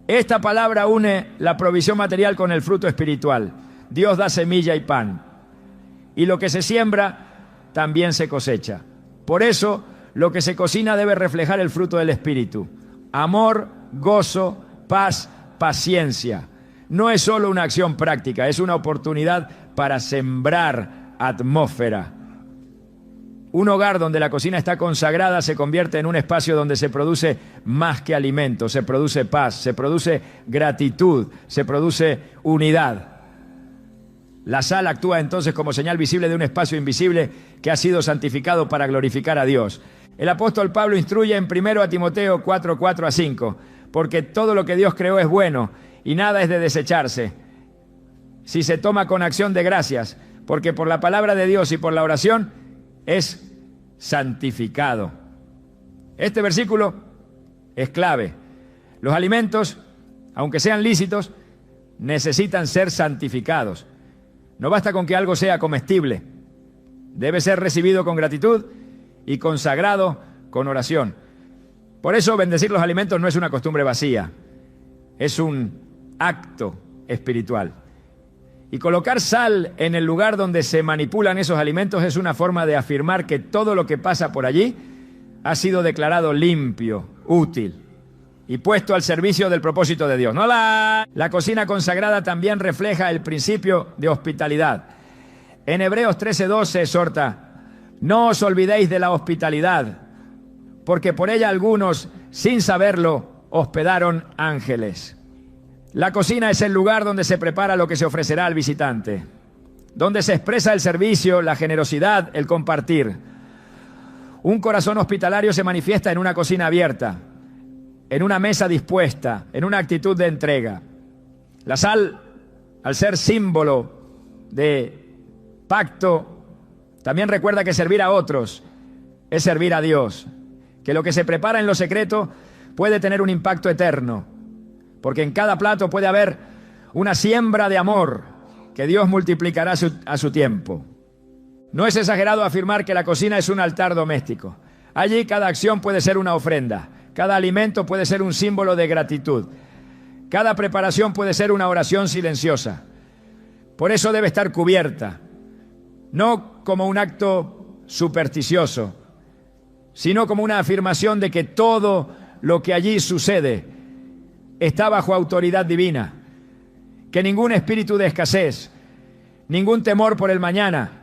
Esta palabra une la provisión material con el fruto espiritual. Dios da semilla y pan, y lo que se siembra también se cosecha. Por eso, lo que se cocina debe reflejar el fruto del Espíritu: amor, gozo, paz, paciencia. No es solo una acción práctica, es una oportunidad para sembrar atmósfera. Un hogar donde la cocina está consagrada se convierte en un espacio donde se produce más que alimento, se produce paz, se produce gratitud, se produce unidad. La sal actúa entonces como señal visible de un espacio invisible que ha sido santificado para glorificar a Dios. El apóstol Pablo instruye en 1 Timoteo 4:4-5, porque todo lo que Dios creó es bueno y nada es de desecharse, si se toma con acción de gracias, porque por la palabra de Dios y por la oración es santificado. Este versículo es clave. Los alimentos, aunque sean lícitos, necesitan ser santificados. No basta con que algo sea comestible. Debe ser recibido con gratitud y consagrado con oración. Por eso, bendecir los alimentos no es una costumbre vacía, es un acto espiritual. Y colocar sal en el lugar donde se manipulan esos alimentos es una forma de afirmar que todo lo que pasa por allí ha sido declarado limpio, útil. y puesto al servicio del propósito de Dios. La cocina consagrada también refleja el principio de hospitalidad. En Hebreos 13:12 exhorta: no os olvidéis de la hospitalidad, porque por ella algunos, sin saberlo, hospedaron ángeles. La cocina es el lugar donde se prepara lo que se ofrecerá al visitante, donde se expresa el servicio, la generosidad, el compartir. Un corazón hospitalario se manifiesta en una cocina abierta, en una mesa dispuesta, en una actitud de entrega. La sal, al ser símbolo de pacto, también recuerda que servir a otros es servir a Dios, que lo que se prepara en lo secreto puede tener un impacto eterno, porque en cada plato puede haber una siembra de amor que Dios multiplicará a su tiempo. No es exagerado afirmar que la cocina es un altar doméstico. Allí cada acción puede ser una ofrenda, cada alimento puede ser un símbolo de gratitud, cada preparación puede ser una oración silenciosa. Por eso debe estar cubierta, no como un acto supersticioso, sino como una afirmación de que todo lo que allí sucede está bajo autoridad divina, que ningún espíritu de escasez, ningún temor por el mañana,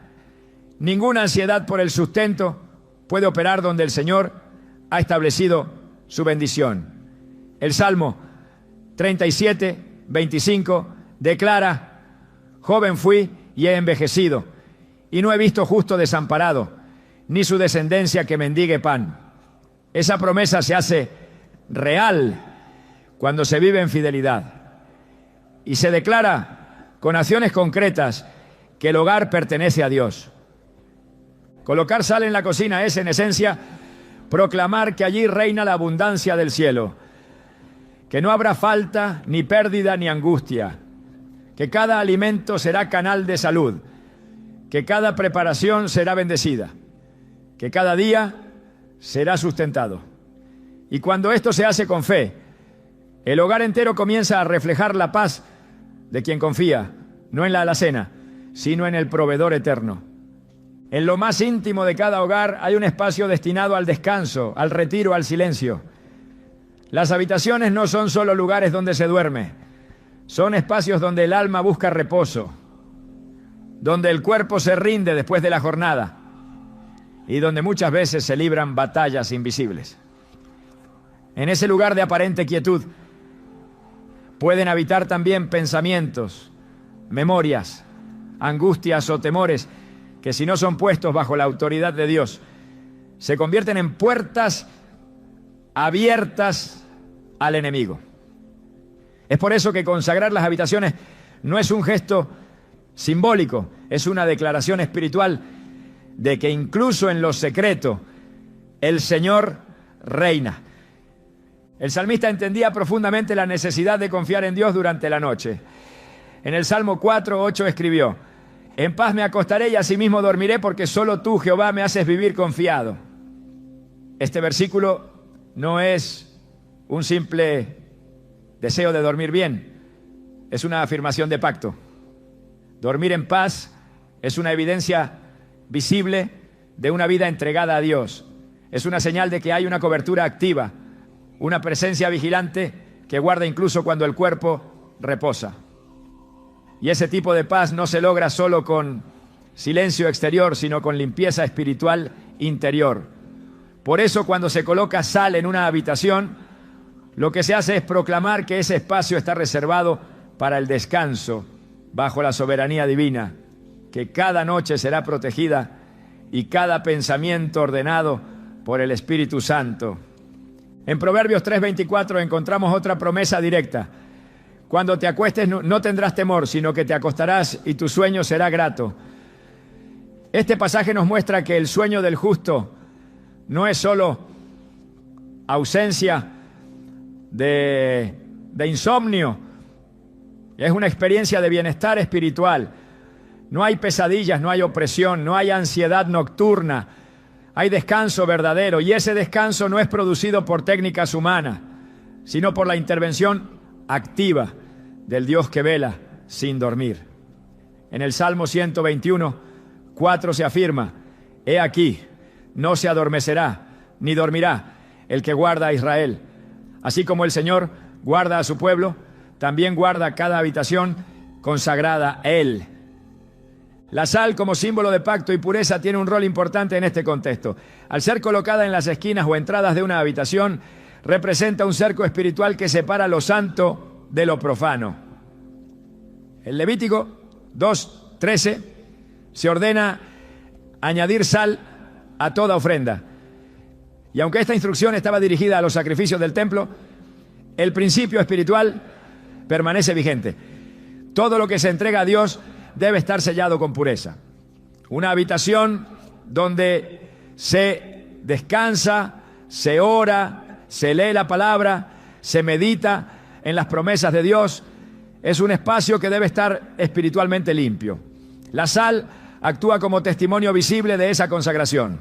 ninguna ansiedad por el sustento puede operar donde el Señor ha establecido su bendición. El Salmo 37:25 declara: joven fui y he envejecido, y no he visto justo desamparado, ni su descendencia que mendigue pan. Esa promesa se hace real cuando se vive en fidelidad y se declara con acciones concretas que el hogar pertenece a Dios. Colocar sal en la cocina es, en esencia, proclamar que allí reina la abundancia del cielo, que no habrá falta, ni pérdida, ni angustia, que cada alimento será canal de salud, que cada preparación será bendecida, que cada día será sustentado. Y cuando esto se hace con fe, el hogar entero comienza a reflejar la paz de quien confía, no en la alacena, sino en el proveedor eterno. En lo más íntimo de cada hogar hay un espacio destinado al descanso, al retiro, al silencio. Las habitaciones no son solo lugares donde se duerme, son espacios donde el alma busca reposo, donde el cuerpo se rinde después de la jornada y donde muchas veces se libran batallas invisibles. En ese lugar de aparente quietud pueden habitar también pensamientos, memorias, angustias o temores que, si no son puestos bajo la autoridad de Dios, se convierten en puertas abiertas al enemigo. Es por eso que consagrar las habitaciones no es un gesto simbólico, es una declaración espiritual de que incluso en lo secreto el Señor reina. El salmista entendía profundamente la necesidad de confiar en Dios durante la noche. En el Salmo 4:8 escribió: en paz me acostaré y asimismo dormiré, porque solo tú, Jehová, me haces vivir confiado. Este versículo no es un simple deseo de dormir bien, es una afirmación de pacto. Dormir en paz es una evidencia visible de una vida entregada a Dios. Es una señal de que hay una cobertura activa, una presencia vigilante que guarda incluso cuando el cuerpo reposa. Y ese tipo de paz no se logra solo con silencio exterior, sino con limpieza espiritual interior. Por eso, cuando se coloca sal en una habitación, lo que se hace es proclamar que ese espacio está reservado para el descanso bajo la soberanía divina, que cada noche será protegida y cada pensamiento ordenado por el Espíritu Santo. En Proverbios 3:24 encontramos otra promesa directa: cuando te acuestes no tendrás temor, sino que te acostarás y tu sueño será grato. Este pasaje nos muestra que el sueño del justo no es solo ausencia de insomnio, es una experiencia de bienestar espiritual. No hay pesadillas, no hay opresión, no hay ansiedad nocturna, hay descanso verdadero, y ese descanso no es producido por técnicas humanas, sino por la intervención activa del Dios que vela sin dormir. En el Salmo 121:4 se afirma: he aquí, no se adormecerá ni dormirá el que guarda a Israel. Así como el Señor guarda a su pueblo, también guarda cada habitación consagrada a Él. La sal, como símbolo de pacto y pureza, tiene un rol importante en este contexto. Al ser colocada en las esquinas o entradas de una habitación, representa un cerco espiritual que separa lo santo de lo profano. En Levítico 2:13 se ordena añadir sal a toda ofrenda. Y aunque esta instrucción estaba dirigida a los sacrificios del templo, el principio espiritual permanece vigente. Todo lo que se entrega a Dios debe estar sellado con pureza. Una habitación donde se descansa, se ora, se lee la palabra, se medita en las promesas de Dios, es un espacio que debe estar espiritualmente limpio. La sal actúa como testimonio visible de esa consagración,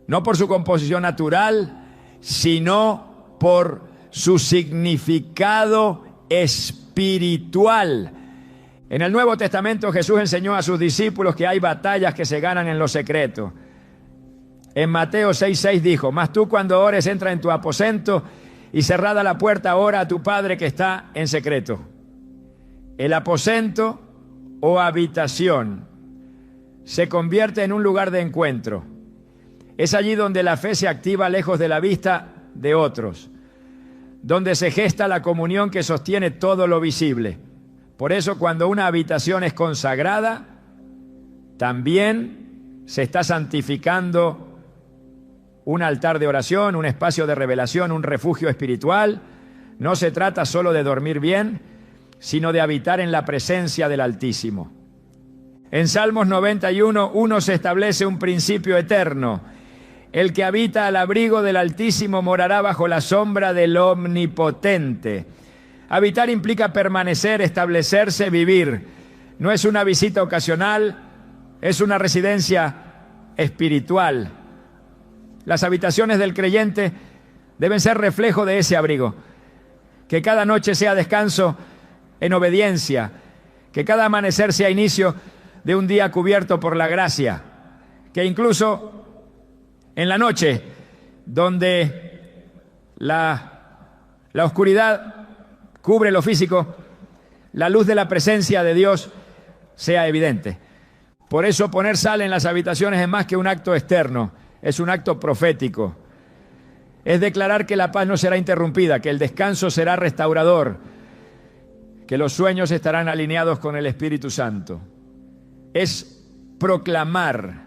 no por su composición natural, sino por su significado espiritual. En el Nuevo Testamento Jesús enseñó a sus discípulos que hay batallas que se ganan en lo secreto. En Mateo 6:6 dijo: mas tú cuando ores entra en tu aposento y cerrada la puerta ora a tu Padre que está en secreto. El aposento o habitación se convierte en un lugar de encuentro. Es allí donde la fe se activa lejos de la vista de otros, donde se gesta la comunión que sostiene todo lo visible. Por eso, cuando una habitación es consagrada, también se está santificando un altar de oración, un espacio de revelación, un refugio espiritual. No se trata solo de dormir bien, sino de habitar en la presencia del Altísimo. En Salmos 91:1 se establece un principio eterno. El que habita al abrigo del Altísimo morará bajo la sombra del Omnipotente. Habitar implica permanecer, establecerse, vivir. No es una visita ocasional, es una residencia espiritual. Las habitaciones del creyente deben ser reflejo de ese abrigo. Que cada noche sea descanso en obediencia. Que cada amanecer sea inicio de un día cubierto por la gracia. Que incluso en la noche, donde la oscuridad cubre lo físico, la luz de la presencia de Dios sea evidente. Por eso poner sal en las habitaciones es más que un acto externo, es un acto profético. Es declarar que la paz no será interrumpida, que el descanso será restaurador, que los sueños estarán alineados con el Espíritu Santo. Es proclamar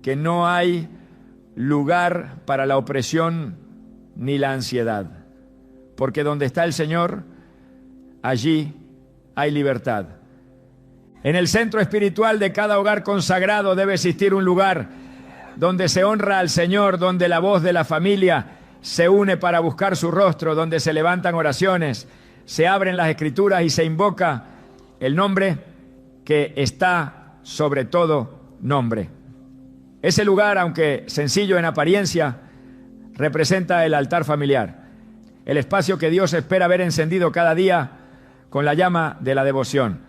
que no hay lugar para la opresión ni la ansiedad, porque donde está el Señor, allí hay libertad. En el centro espiritual de cada hogar consagrado debe existir un lugar donde se honra al Señor, donde la voz de la familia se une para buscar su rostro, donde se levantan oraciones, se abren las Escrituras y se invoca el nombre que está sobre todo nombre. Ese lugar, aunque sencillo en apariencia, representa el altar familiar, el espacio que Dios espera ver encendido cada día con la llama de la devoción.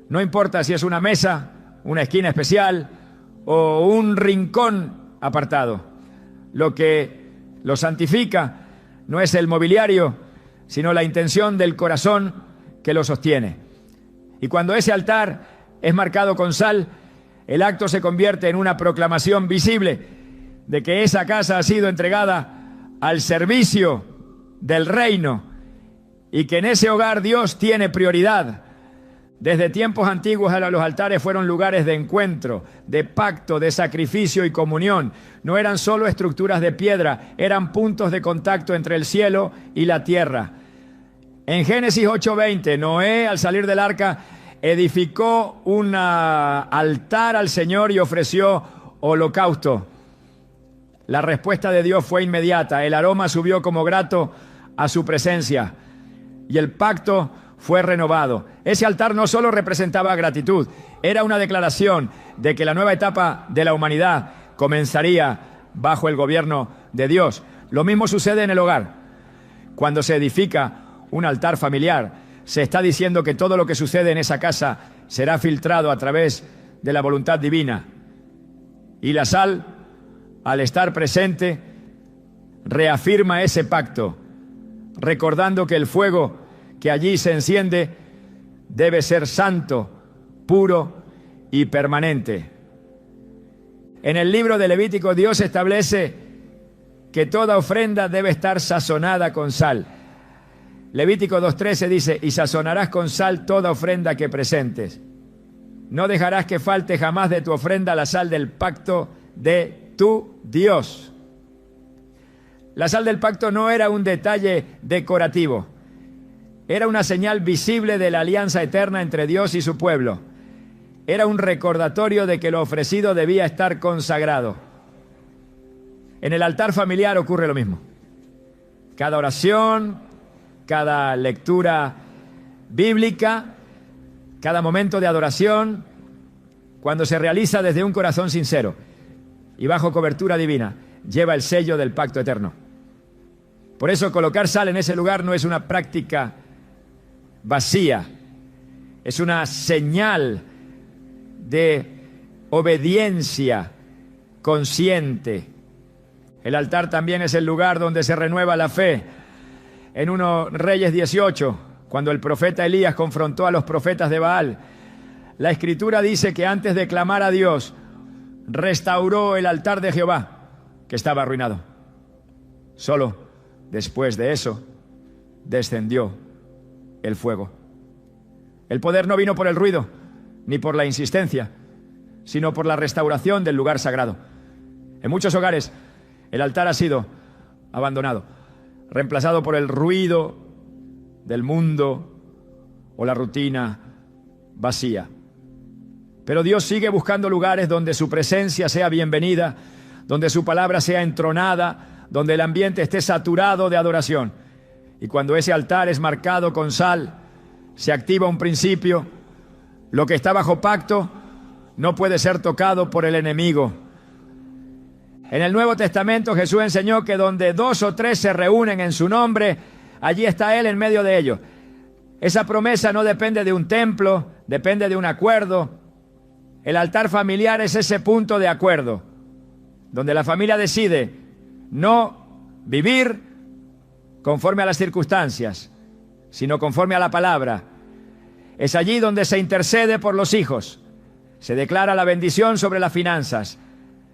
No importa si es una mesa, una esquina especial o un rincón apartado. Lo que lo santifica no es el mobiliario, sino la intención del corazón que lo sostiene. Y cuando ese altar es marcado con sal, el acto se convierte en una proclamación visible de que esa casa ha sido entregada al servicio del reino y que en ese hogar Dios tiene prioridad. Desde tiempos antiguos los altares fueron lugares de encuentro, de pacto, de sacrificio y comunión. No eran solo estructuras de piedra, eran puntos de contacto entre el cielo y la tierra. En Génesis 8:20, Noé, al salir del arca, edificó un altar al Señor y ofreció holocausto. La respuesta de Dios fue inmediata. El aroma subió como grato a su presencia y el pacto fue renovado. Ese altar no solo representaba gratitud, era una declaración de que la nueva etapa de la humanidad comenzaría bajo el gobierno de Dios. Lo mismo sucede en el hogar. Cuando se edifica un altar familiar, se está diciendo que todo lo que sucede en esa casa será filtrado a través de la voluntad divina. Y la sal, al estar presente, reafirma ese pacto, recordando que el fuego que allí se enciende debe ser santo, puro y permanente. En el libro de Levítico, Dios establece que toda ofrenda debe estar sazonada con sal. Levítico 2:13 dice: y sazonarás con sal toda ofrenda que presentes. No dejarás que falte jamás de tu ofrenda la sal del pacto de tu Dios. La sal del pacto no era un detalle decorativo, era una señal visible de la alianza eterna entre Dios y su pueblo. Era un recordatorio de que lo ofrecido debía estar consagrado. En el altar familiar ocurre lo mismo. Cada oración, cada lectura bíblica, cada momento de adoración, cuando se realiza desde un corazón sincero y bajo cobertura divina, lleva el sello del pacto eterno. Por eso colocar sal en ese lugar no es una práctica vacía, es una señal de obediencia consciente. El altar también es el lugar donde se renueva la fe. En 1 Reyes 18, cuando el profeta Elías confrontó a los profetas de Baal, la Escritura dice que antes de clamar a Dios, restauró el altar de Jehová, que estaba arruinado. Solo después de eso, descendió el fuego. El poder no vino por el ruido, ni por la insistencia, sino por la restauración del lugar sagrado. En muchos hogares, el altar ha sido abandonado, reemplazado por el ruido del mundo o la rutina vacía. Pero Dios sigue buscando lugares donde su presencia sea bienvenida, donde su palabra sea entronada, donde el ambiente esté saturado de adoración. Y cuando ese altar es marcado con sal, se activa un principio. Lo que está bajo pacto no puede ser tocado por el enemigo. En el Nuevo Testamento Jesús enseñó que donde 2 o 3 se reúnen en su nombre, allí está Él en medio de ellos. Esa promesa no depende de un templo, depende de un acuerdo. El altar familiar es ese punto de acuerdo, donde la familia decide no vivir conforme a las circunstancias, sino conforme a la palabra. Es allí donde se intercede por los hijos, se declara la bendición sobre las finanzas,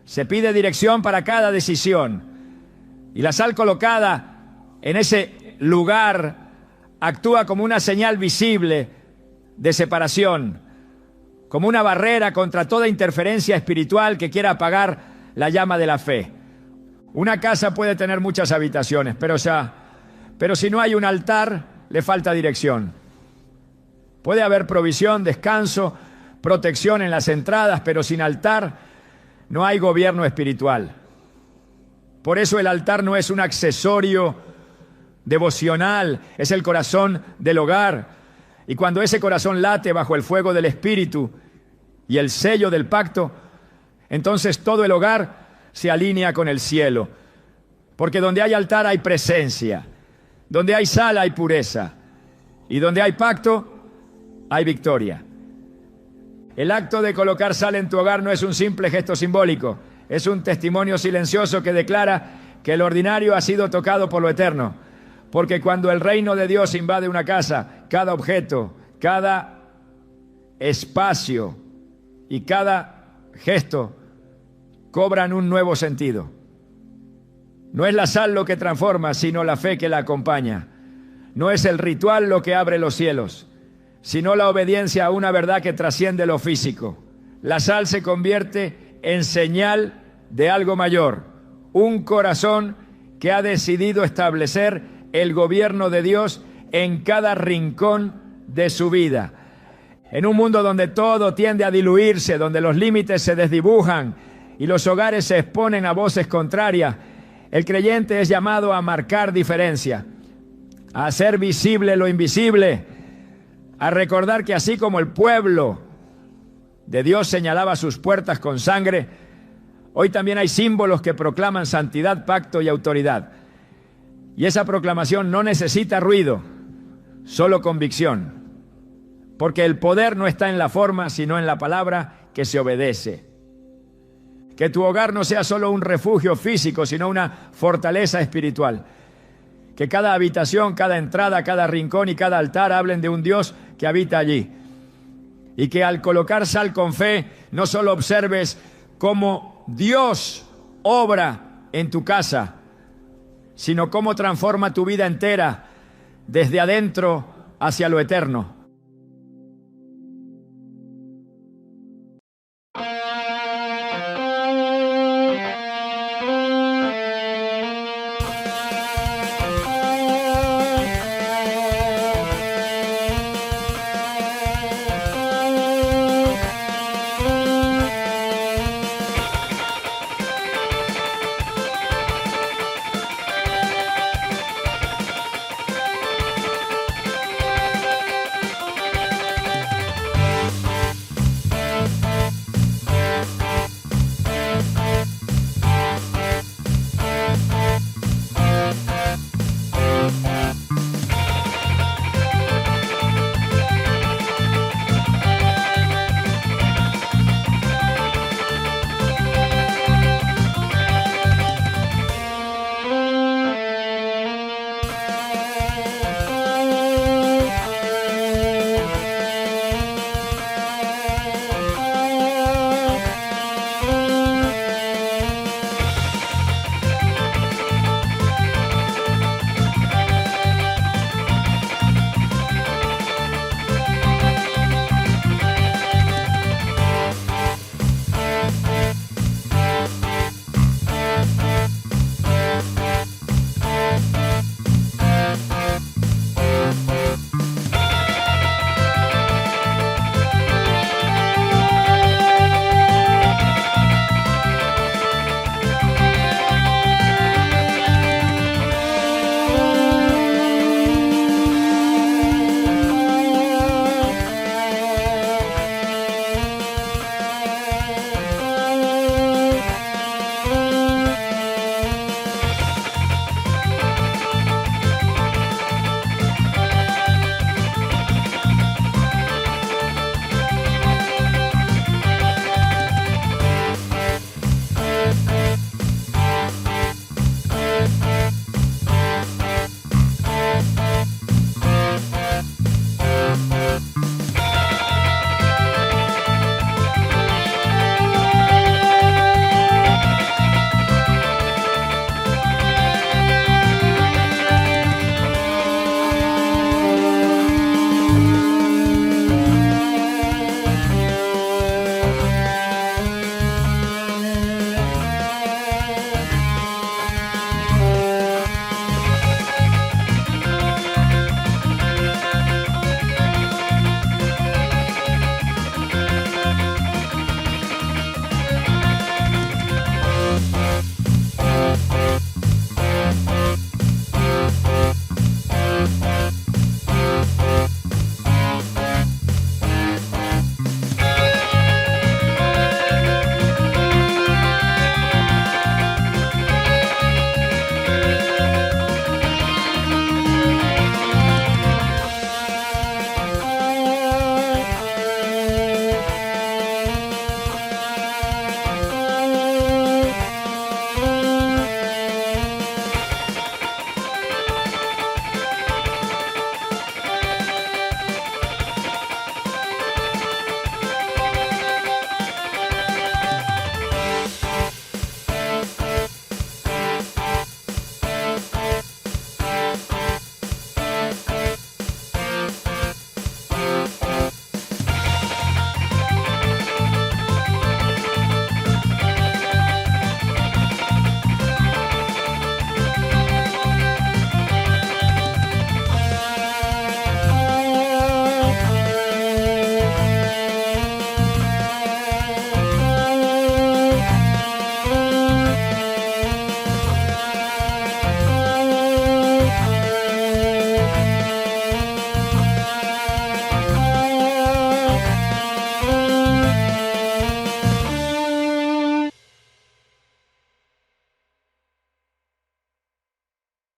se pide dirección para cada decisión. Y la sal colocada en ese lugar actúa como una señal visible de separación, como una barrera contra toda interferencia espiritual que quiera apagar la llama de la fe. Una casa puede tener muchas habitaciones, pero si no hay un altar, le falta dirección. Puede haber provisión, descanso, protección en las entradas, pero sin altar no hay gobierno espiritual. Por eso el altar no es un accesorio devocional, es el corazón del hogar. Y cuando ese corazón late bajo el fuego del Espíritu y el sello del pacto, entonces todo el hogar se alinea con el cielo. Porque donde hay altar hay presencia, donde hay sal hay pureza, y donde hay pacto hay victoria. El acto de colocar sal en tu hogar no es un simple gesto simbólico, es un testimonio silencioso que declara que el ordinario ha sido tocado por lo eterno. Porque cuando el reino de Dios invade una casa, cada objeto, cada espacio y cada gesto cobran un nuevo sentido. No es la sal lo que transforma, sino la fe que la acompaña. No es el ritual lo que abre los cielos, sino la obediencia a una verdad que trasciende lo físico. La sal se convierte en señal de algo mayor, un corazón que ha decidido establecer el gobierno de Dios en cada rincón de su vida. En un mundo donde todo tiende a diluirse, donde los límites se desdibujan y los hogares se exponen a voces contrarias, el creyente es llamado a marcar diferencia, a hacer visible lo invisible, a recordar que así como el pueblo de Dios señalaba sus puertas con sangre, hoy también hay símbolos que proclaman santidad, pacto y autoridad. Y esa proclamación no necesita ruido, solo convicción. Porque el poder no está en la forma, sino en la palabra que se obedece. Que tu hogar no sea solo un refugio físico, sino una fortaleza espiritual. Que cada habitación, cada entrada, cada rincón y cada altar hablen de un Dios que habita allí. Y que al colocar sal con fe, no solo observes cómo Dios obra en tu casa, sino cómo transforma tu vida entera desde adentro hacia lo eterno.